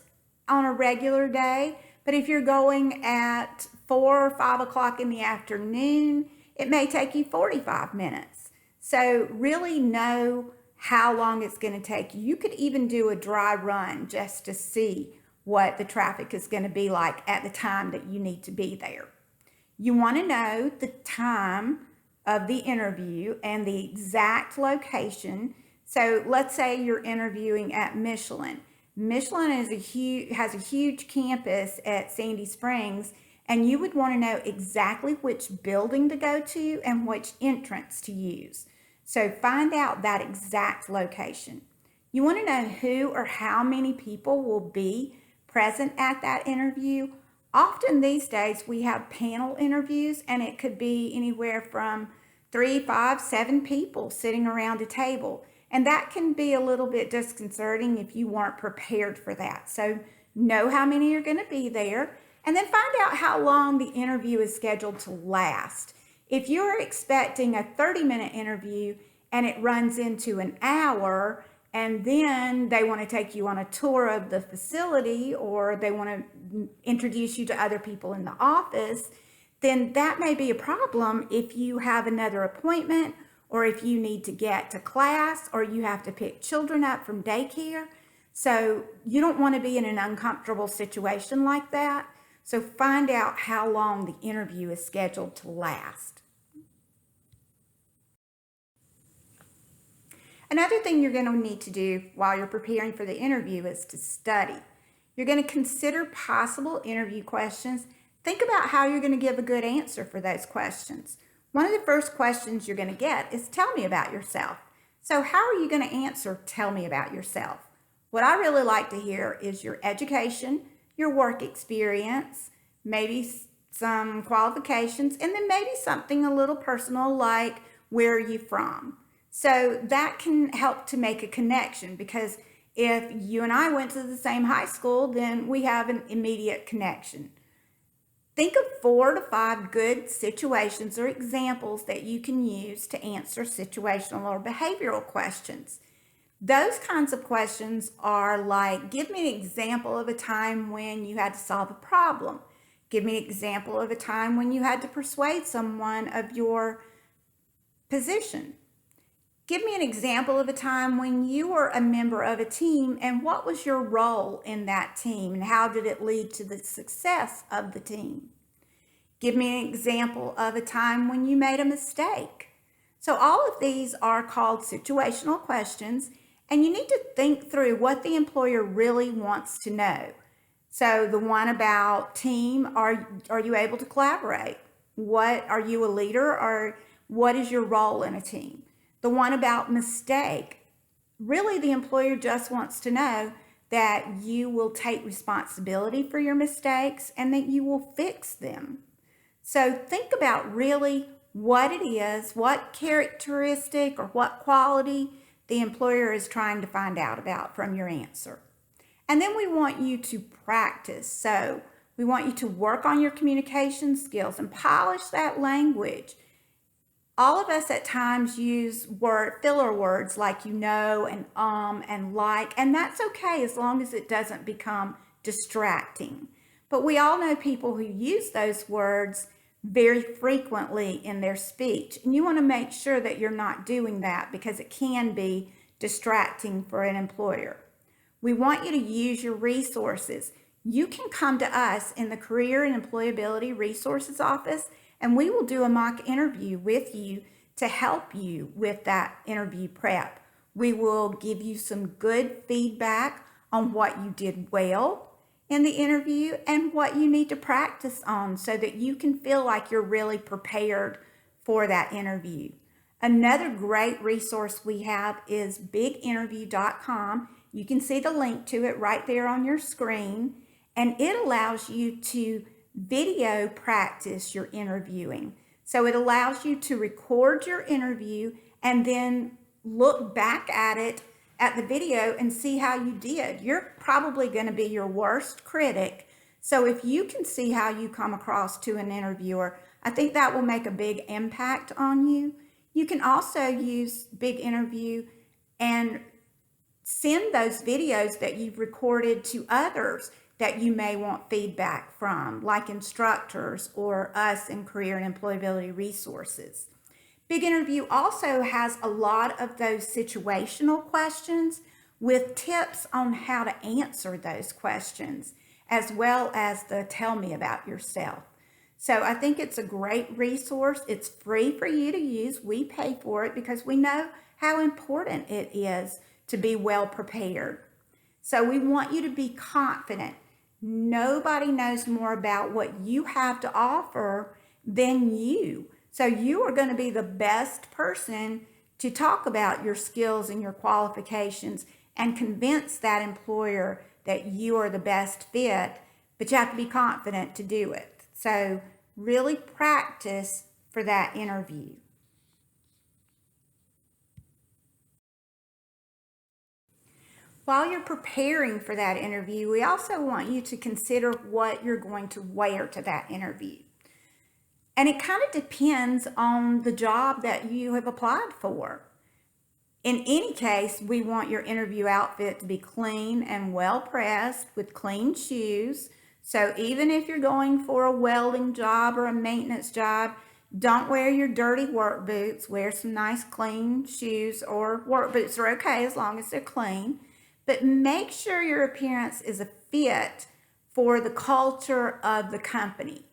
on a regular day, But if you're going at 4 or 5 o'clock in the afternoon, it may take you 45 minutes. So really know how long it's going to take. You could even do a dry run just to see what the traffic is going to be like at the time that you need to be there. You want to know the time of the interview and the exact location. So let's say you're interviewing at Michelin. Michelin has a huge campus at Sandy Springs, and you would want to know exactly which building to go to and which entrance to use. So find out that exact location. You want to know who or how many people will be present at that interview. Often these days we have panel interviews, and it could be anywhere from 3, 5, 7 people sitting around a table. And that can be a little bit disconcerting if you weren't prepared for that. So know how many are going to be there, and then find out how long the interview is scheduled to last. If you're expecting a 30-minute interview and it runs into an hour, and then they want to take you on a tour of the facility, or they want to introduce you to other people in the office, then that may be a problem if you have another appointment, or if you need to get to class, or you have to pick children up from daycare. So you don't want to be in an uncomfortable situation like that. So find out how long the interview is scheduled to last. Another thing you're going to need to do while you're preparing for the interview is to study. You're going to consider possible interview questions. Think about how you're going to give a good answer for those questions. One of the first questions you're going to get is, tell me about yourself. So how are you going to answer, tell me about yourself? What I really like to hear is your education, your work experience, maybe some qualifications, and then maybe something a little personal like, where are you from? So that can help to make a connection, because if you and I went to the same high school, then we have an immediate connection. Think of 4 to 5 good situations or examples that you can use to answer situational or behavioral questions. Those kinds of questions are like, give me an example of a time when you had to solve a problem. Give me an example of a time when you had to persuade someone of your position. Give me an example of a time when you were a member of a team, and what was your role in that team, and how did it lead to the success of the team? Give me an example of a time when you made a mistake. So all of these are called situational questions, and you need to think through what the employer really wants to know. So the one about team, are you able to collaborate? What, are you a leader, or what is your role in a team? The one about mistake, really the employer just wants to know that you will take responsibility for your mistakes and that you will fix them. So think about really what it is, what characteristic or what quality the employer is trying to find out about from your answer. And then we want you to practice. So we want you to work on your communication skills and polish that language. All of us at times use filler words like and like, and that's okay as long as it doesn't become distracting. But we all know people who use those words very frequently in their speech, and you want to make sure that you're not doing that, because it can be distracting for an employer. We want you to use your resources. You can come to us in the Career and Employability Resources Office, and we will do a mock interview with you to help you with that interview prep. We will give you some good feedback on what you did well in the interview and what you need to practice on so that you can feel like you're really prepared for that interview. Another great resource we have is biginterview.com. You can see the link to it right there on your screen, and it allows you to video practice your interviewing. So it allows you to record your interview and then look back at it at the video and see how you did. You're probably going to be your worst critic. So if you can see how you come across to an interviewer, I think that will make a big impact on you. You can also use Big Interview and send those videos that you've recorded to others that you may want feedback from, like instructors or us in Career and Employability Resources. Big Interview also has a lot of those situational questions with tips on how to answer those questions, as well as the tell me about yourself. So I think it's a great resource. It's free for you to use. We pay for it because we know how important it is to be well prepared. So we want you to be confident. Nobody knows more about what you have to offer than you. So you are going to be the best person to talk about your skills and your qualifications and convince that employer that you are the best fit, but you have to be confident to do it. So really practice for that interview. While you're preparing for that interview, we also want you to consider what you're going to wear to that interview. And it kind of depends on the job that you have applied for. In any case, we want your interview outfit to be clean and well pressed with clean shoes. So even if you're going for a welding job or a maintenance job, don't wear your dirty work boots. Wear some nice clean shoes, or work boots are okay as long as they're clean. But make sure your appearance is a fit for the culture of the company.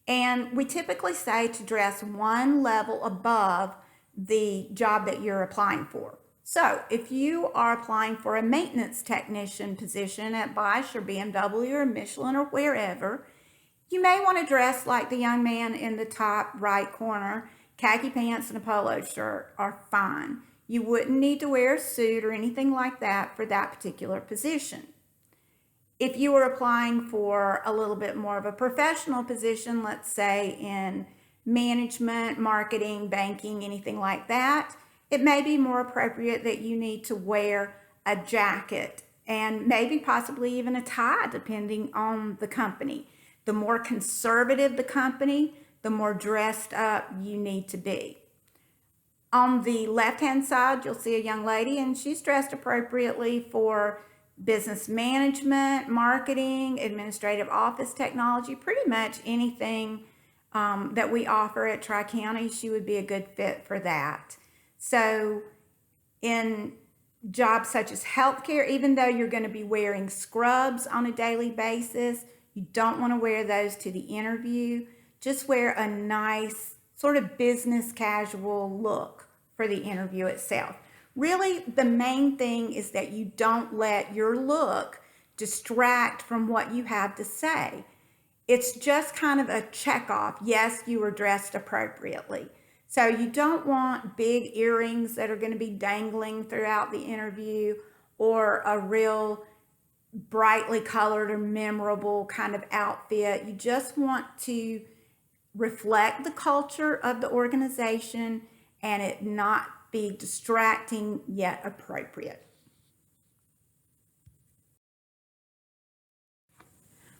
And we typically say to dress one level above the job that you're applying for. So if you are applying for a maintenance technician position at Bosch or BMW or Michelin or wherever, you may want to dress like the young man in the top right corner. Khaki pants and a polo shirt are fine. You wouldn't need to wear a suit or anything like that for that particular position. If you were applying for a little bit more of a professional position, let's say in management, marketing, banking, anything like that, it may be more appropriate that you need to wear a jacket and maybe possibly even a tie, depending on the company. The more conservative the company, the more dressed up you need to be. On the left-hand side, you'll see a young lady, and she's dressed appropriately for business management, marketing, administrative office technology, pretty much anything that we offer at Tri-County. She would be a good fit for that. So in jobs such as healthcare, even though you're going to be wearing scrubs on a daily basis, you don't want to wear those to the interview. Just wear a nice sort of business casual look for the interview itself. Really, the main thing is that you don't let your look distract from what you have to say. It's just kind of a check off. Yes, you were dressed appropriately. So you don't want big earrings that are going to be dangling throughout the interview, or a real brightly colored or memorable kind of outfit. You just want to reflect the culture of the organization and it not be distracting yet appropriate.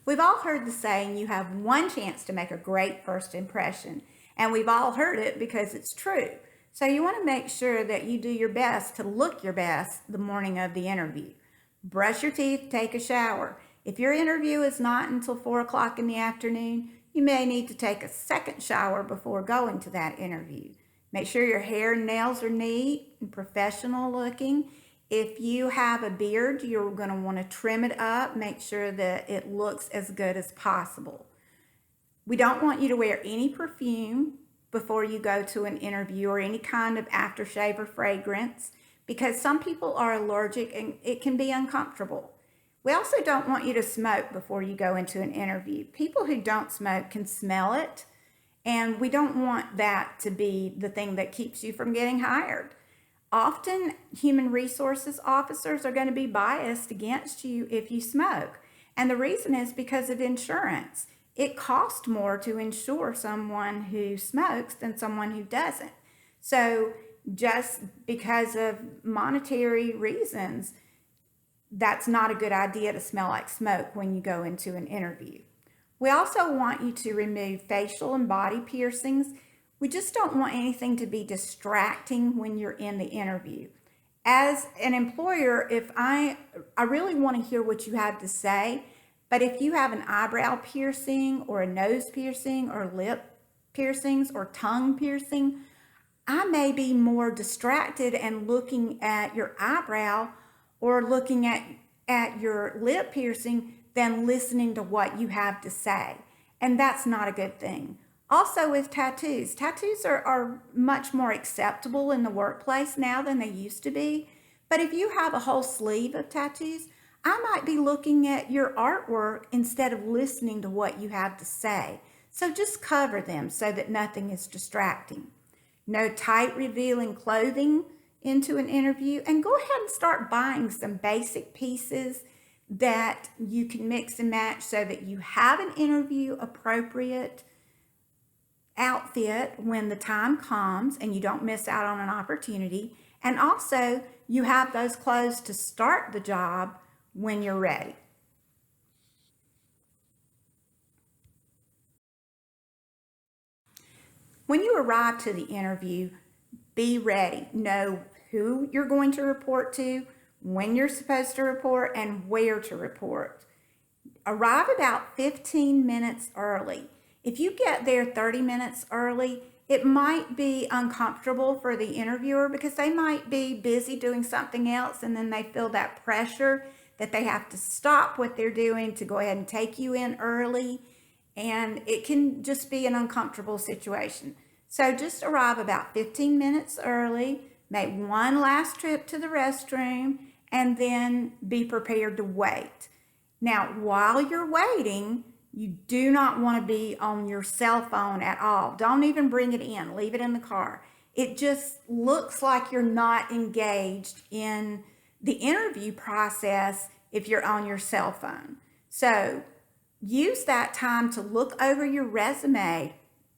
We've all heard the saying, you have one chance to make a great first impression, and we've all heard it because it's true. So you want to make sure that you do your best to look your best the morning of the interview. Brush your teeth, take a shower. If your interview is not until 4 o'clock in the afternoon, you may need to take a second shower before going to that interview. Make sure your hair and nails are neat and professional looking. If you have a beard, you're going to want to trim it up. Make sure that it looks as good as possible. We don't want you to wear any perfume before you go to an interview, or any kind of aftershave or fragrance, because some people are allergic and it can be uncomfortable. We also don't want you to smoke before you go into an interview. People who don't smoke can smell it, and we don't want that to be the thing that keeps you from getting hired. Often, human resources officers are going to be biased against you if you smoke. And the reason is because of insurance. It costs more to insure someone who smokes than someone who doesn't. So just because of monetary reasons, that's not a good idea to smell like smoke when you go into an interview. We also want you to remove facial and body piercings. We just don't want anything to be distracting when you're in the interview. As an employer, if I really want to hear what you have to say, But if you have an eyebrow piercing or a nose piercing or lip piercings or tongue piercing, I may be more distracted and looking at your eyebrow or looking at your lip piercing than listening to what you have to say. And that's not a good thing. Also with tattoos, tattoos are much more acceptable in the workplace now than they used to be. But if you have a whole sleeve of tattoos, I might be looking at your artwork instead of listening to what you have to say. So just cover them so that nothing is distracting. No tight revealing clothing into an interview, and go ahead and start buying some basic pieces that you can mix and match so that you have an interview appropriate outfit when the time comes and you don't miss out on an opportunity. And also you have those clothes to start the job when you're ready. When you arrive to the interview, be ready. Know who you're going to report to, when you're supposed to report, and where to report. Arrive about 15 minutes early. If you get there 30 minutes early, it might be uncomfortable for the interviewer because they might be busy doing something else and then they feel that pressure that they have to stop what they're doing to go ahead and take you in early, and it can just be an uncomfortable situation. So just arrive about 15 minutes early, make one last trip to the restroom, and then be prepared to wait. Now, while you're waiting, you do not want to be on your cell phone at all. Don't even bring it in. Leave it in the car. It just looks like you're not engaged in the interview process if you're on your cell phone. So use that time to look over your resume.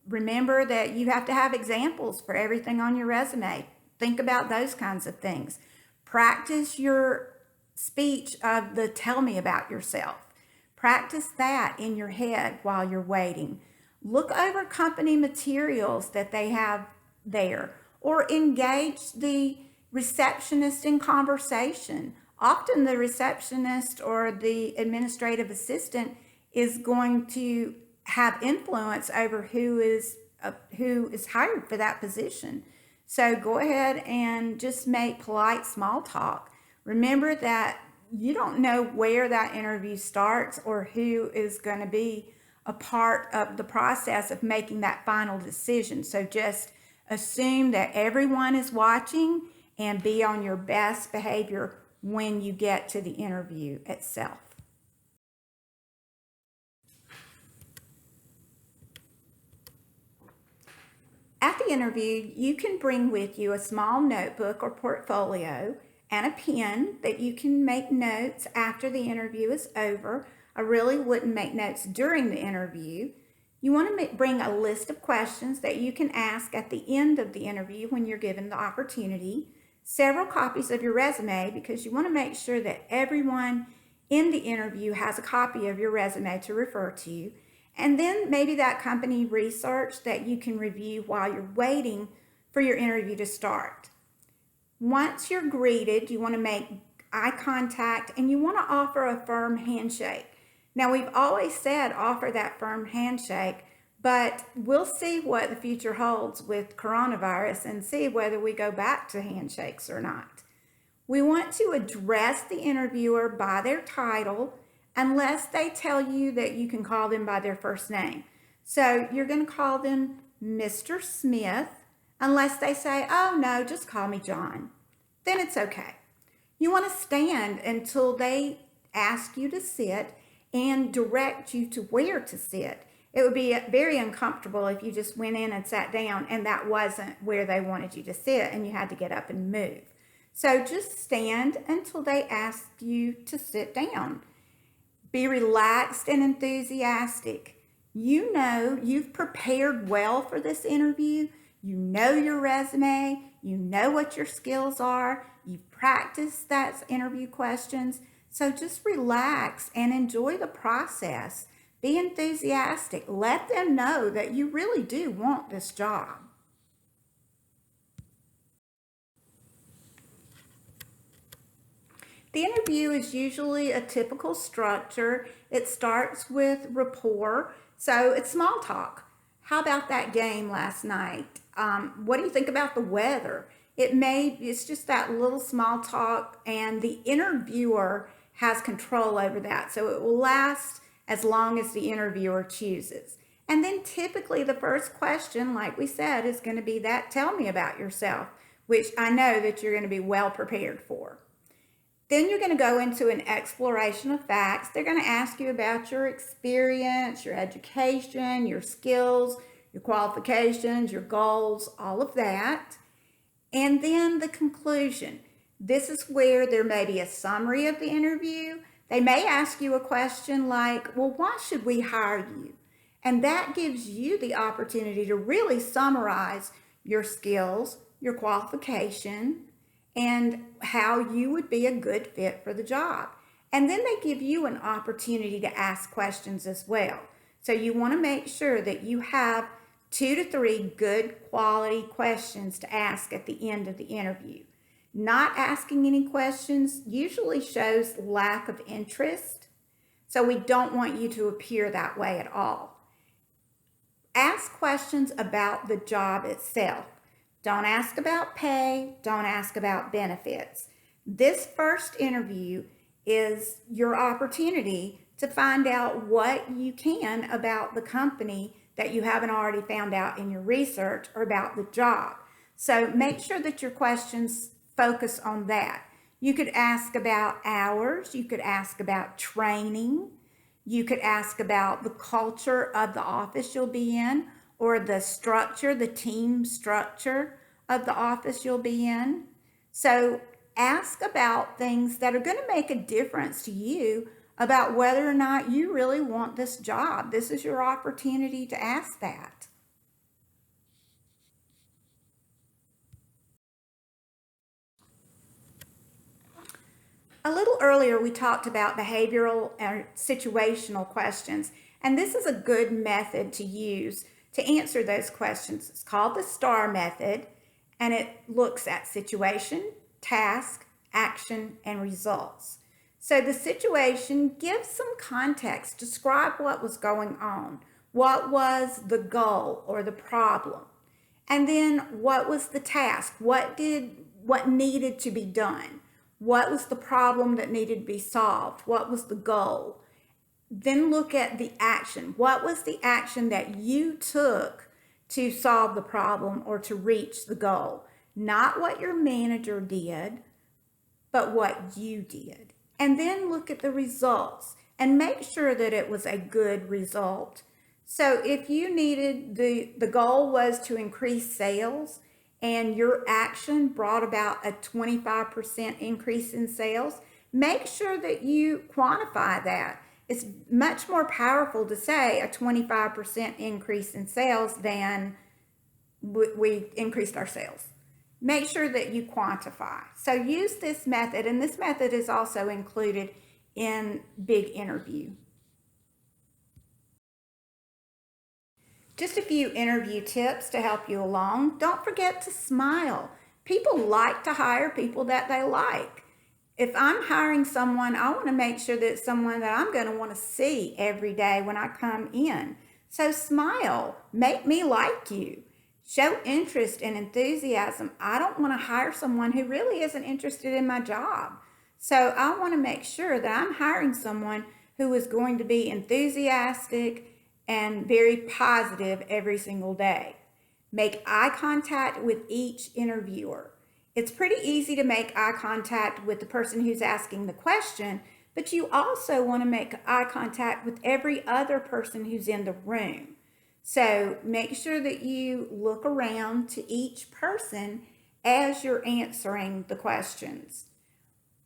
Remember that you have to have examples for everything on your resume. Think about those kinds of things. Practice your speech of the tell me about yourself. Practice that in your head while you're waiting. Look over company materials that they have there, or engage the receptionist in conversation. Often the receptionist or the administrative assistant is going to have influence over who is hired for that position. So go ahead and just make polite small talk. Remember that you don't know where that interview starts or who is going to be a part of the process of making that final decision. So just assume that everyone is watching and be on your best behavior when you get to the interview itself. At the interview, you can bring with you a small notebook or portfolio and a pen that you can make notes after the interview is over. I really wouldn't make notes during the interview. You want to bring a list of questions that you can ask at the end of the interview when you're given the opportunity. Several copies of your resume, because you want to make sure that everyone in the interview has a copy of your resume to refer to. And then maybe that company research that you can review while you're waiting for your interview to start. Once you're greeted, you want to make eye contact and you want to offer a firm handshake. Now, we've always said offer that firm handshake, but we'll see what the future holds with coronavirus and see whether we go back to handshakes or not. We want to address the interviewer by their title unless they tell you that you can call them by their first name. So you're going to call them Mr. Smith unless they say, oh no, just call me John. Then it's okay. You want to stand until they ask you to sit and direct you to where to sit. It would be very uncomfortable if you just went in and sat down and that wasn't where they wanted you to sit and you had to get up and move. So just stand until they ask you to sit down. Be relaxed and enthusiastic. You know you've prepared well for this interview. You know your resume. You know what your skills are. You've practiced that interview questions. So just relax and enjoy the process. Be enthusiastic. Let them know that you really do want this job. The interview is usually a typical structure. It starts with rapport, so it's small talk. How about that game last night? What do you think about the weather? It's just that little small talk, and the interviewer has control over that, so it will last as long as the interviewer chooses. And then typically the first question, like we said, is going to be that tell me about yourself, which I know that you're going to be well prepared for. Then you're going to go into an exploration of facts. They're going to ask you about your experience, your education, your skills, your qualifications, your goals, all of that. And then the conclusion. This is where there may be a summary of the interview. They may ask you a question like, well, why should we hire you? And that gives you the opportunity to really summarize your skills, your qualification, and how you would be a good fit for the job. And then they give you an opportunity to ask questions as well. So you want to make sure that you have 2 to 3 good quality questions to ask at the end of the interview. Not asking any questions usually shows lack of interest, so we don't want you to appear that way at all. Ask questions about the job itself. Don't ask about pay, don't ask about benefits. This first interview is your opportunity to find out what you can about the company that you haven't already found out in your research, or about the job. So make sure that your questions focus on that. You could ask about hours, you could ask about training, you could ask about the culture of the office you'll be in, or the structure, the team structure of the office you'll be in. So ask about things that are going to make a difference to you about whether or not you really want this job. This is your opportunity to ask that. A little earlier, we talked about behavioral or situational questions, and this is a good method to use to answer those questions. It's called the STAR method, and it looks at situation, task, action, and results. So the situation gives some context, describe what was going on, what was the goal or the problem, and then what was the task, what needed to be done, what was the problem that needed to be solved, what was the goal. Then look at the action. What was the action that you took to solve the problem or to reach the goal? Not what your manager did, but what you did. And then look at the results and make sure that it was a good result. So if you needed, the goal was to increase sales, and your action brought about a 25% increase in sales, make sure that you quantify that. It's much more powerful to say a 25% increase in sales than we increased our sales. Make sure that you quantify. So use this method, and this method is also included in Big Interview. Just a few interview tips to help you along. Don't forget to smile. People like to hire people that they like. If I'm hiring someone, I want to make sure that it's someone that I'm going to want to see every day when I come in. So smile. Make me like you. Show interest and enthusiasm. I don't want to hire someone who really isn't interested in my job. So I want to make sure that I'm hiring someone who is going to be enthusiastic and very positive every single day. Make eye contact with each interviewer. It's pretty easy to make eye contact with the person who's asking the question, but you also want to make eye contact with every other person who's in the room. So make sure that you look around to each person as you're answering the questions.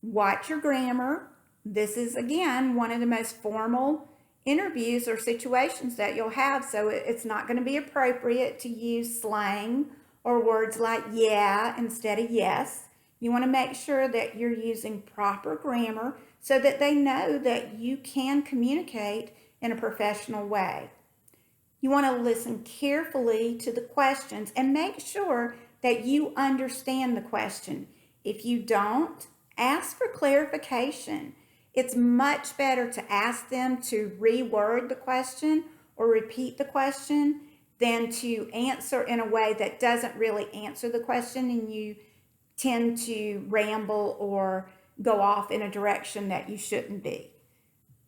Watch your grammar. This is, again, one of the most formal interviews or situations that you'll have, so it's not going to be appropriate to use slang or words like yeah instead of yes. You want to make sure that you're using proper grammar so that they know that you can communicate in a professional way. You want to listen carefully to the questions and make sure that you understand the question. If you don't, Ask for clarification. It's much better to ask them to reword the question or repeat the question than to answer in a way that doesn't really answer the question and you tend to ramble or go off in a direction that you shouldn't be.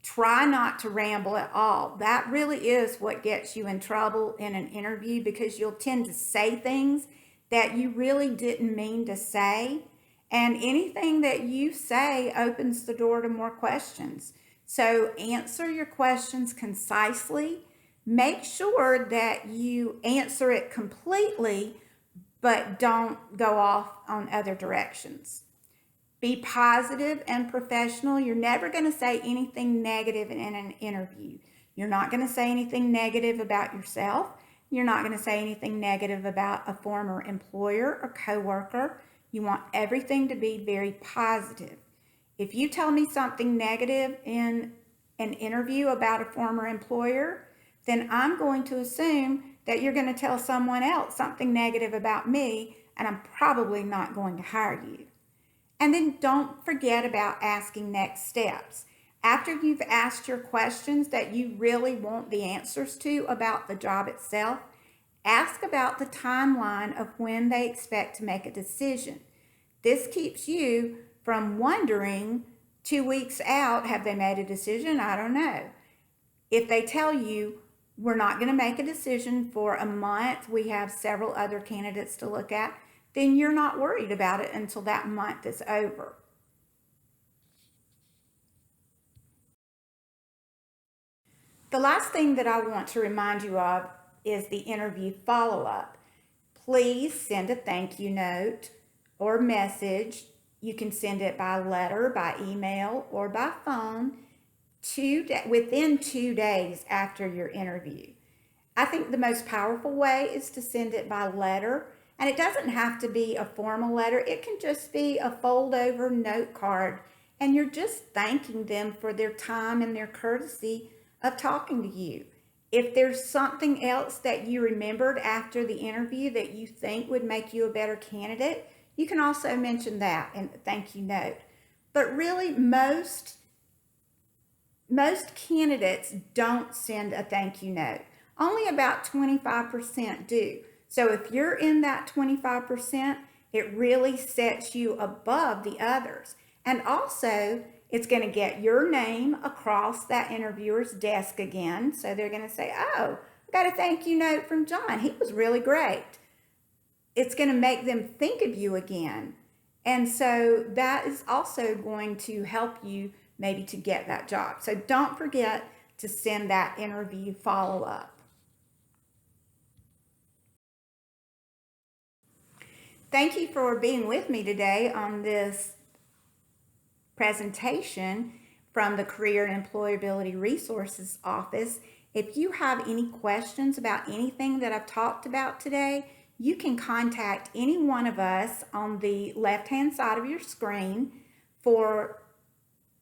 Try not to ramble at all. That really is what gets you in trouble in an interview, because you'll tend to say things that you really didn't mean to say. And anything that you say opens the door to more questions. So answer your questions concisely. Make sure that you answer it completely, but don't go off on other directions. Be positive and professional. You're never going to say anything negative in an interview. You're not going to say anything negative about yourself. You're not going to say anything negative about a former employer or coworker. You want everything to be very positive. If you tell me something negative in an interview about a former employer, then I'm going to assume that you're going to tell someone else something negative about me, and I'm probably not going to hire you. And then don't forget about asking next steps. After you've asked your questions that you really want the answers to about the job itself, ask about the timeline of when they expect to make a decision. This keeps you from wondering 2 weeks out, have they made a decision? I don't know. If they tell you, we're not going to make a decision for a month, we have several other candidates to look at, then you're not worried about it until that month is over. The last thing that I want to remind you of is the interview follow-up. Please send a thank you note or message. You can send it by letter, by email, or by phone within 2 days after your interview. I think the most powerful way is to send it by letter. And it doesn't have to be a formal letter. It can just be a fold-over note card, and you're just thanking them for their time and their courtesy of talking to you. If there's something else that you remembered after the interview that you think would make you a better candidate, you can also mention that in the thank you note. But really, most candidates don't send a thank you note. Only about 25% do. So if you're in that 25%, it really sets you above the others. And also, it's going to get your name across that interviewer's desk again. So they're going to say, oh, I got a thank you note from John. He was really great. It's going to make them think of you again. And so that is also going to help you maybe to get that job. So don't forget to send that interview follow-up. Thank you for being with me today on this presentation from the Career and Employability Resources Office. If you have any questions about anything that I've talked about today, you can contact any one of us on the left-hand side of your screen for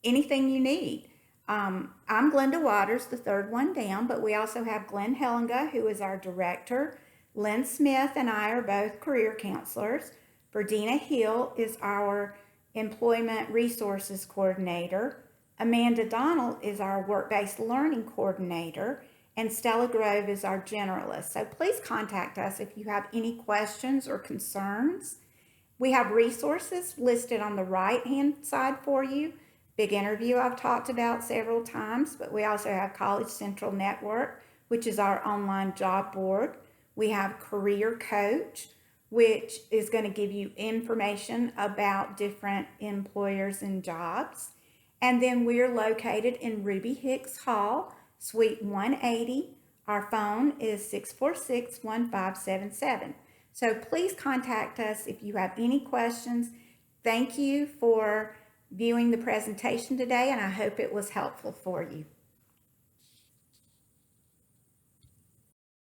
anything you need. I'm Glenda Waters, the third one down, but we also have Glenn Hellinga, who is our director. Lynn Smith and I are both career counselors. Verdina Hill is our employment resources coordinator. Amanda Donald is our work-based learning coordinator. And Stella Grove is our generalist. So please contact us if you have any questions or concerns. We have resources listed on the right-hand side for you. Big Interview I've talked about several times, but we also have College Central Network, which is our online job board. We have Career Coach, which is going to give you information about different employers and jobs. And then we're located in Ruby Hicks Hall, Suite 180. Our phone is 646-1577. So please contact us if you have any questions. Thank you for viewing the presentation today, and I hope it was helpful for you.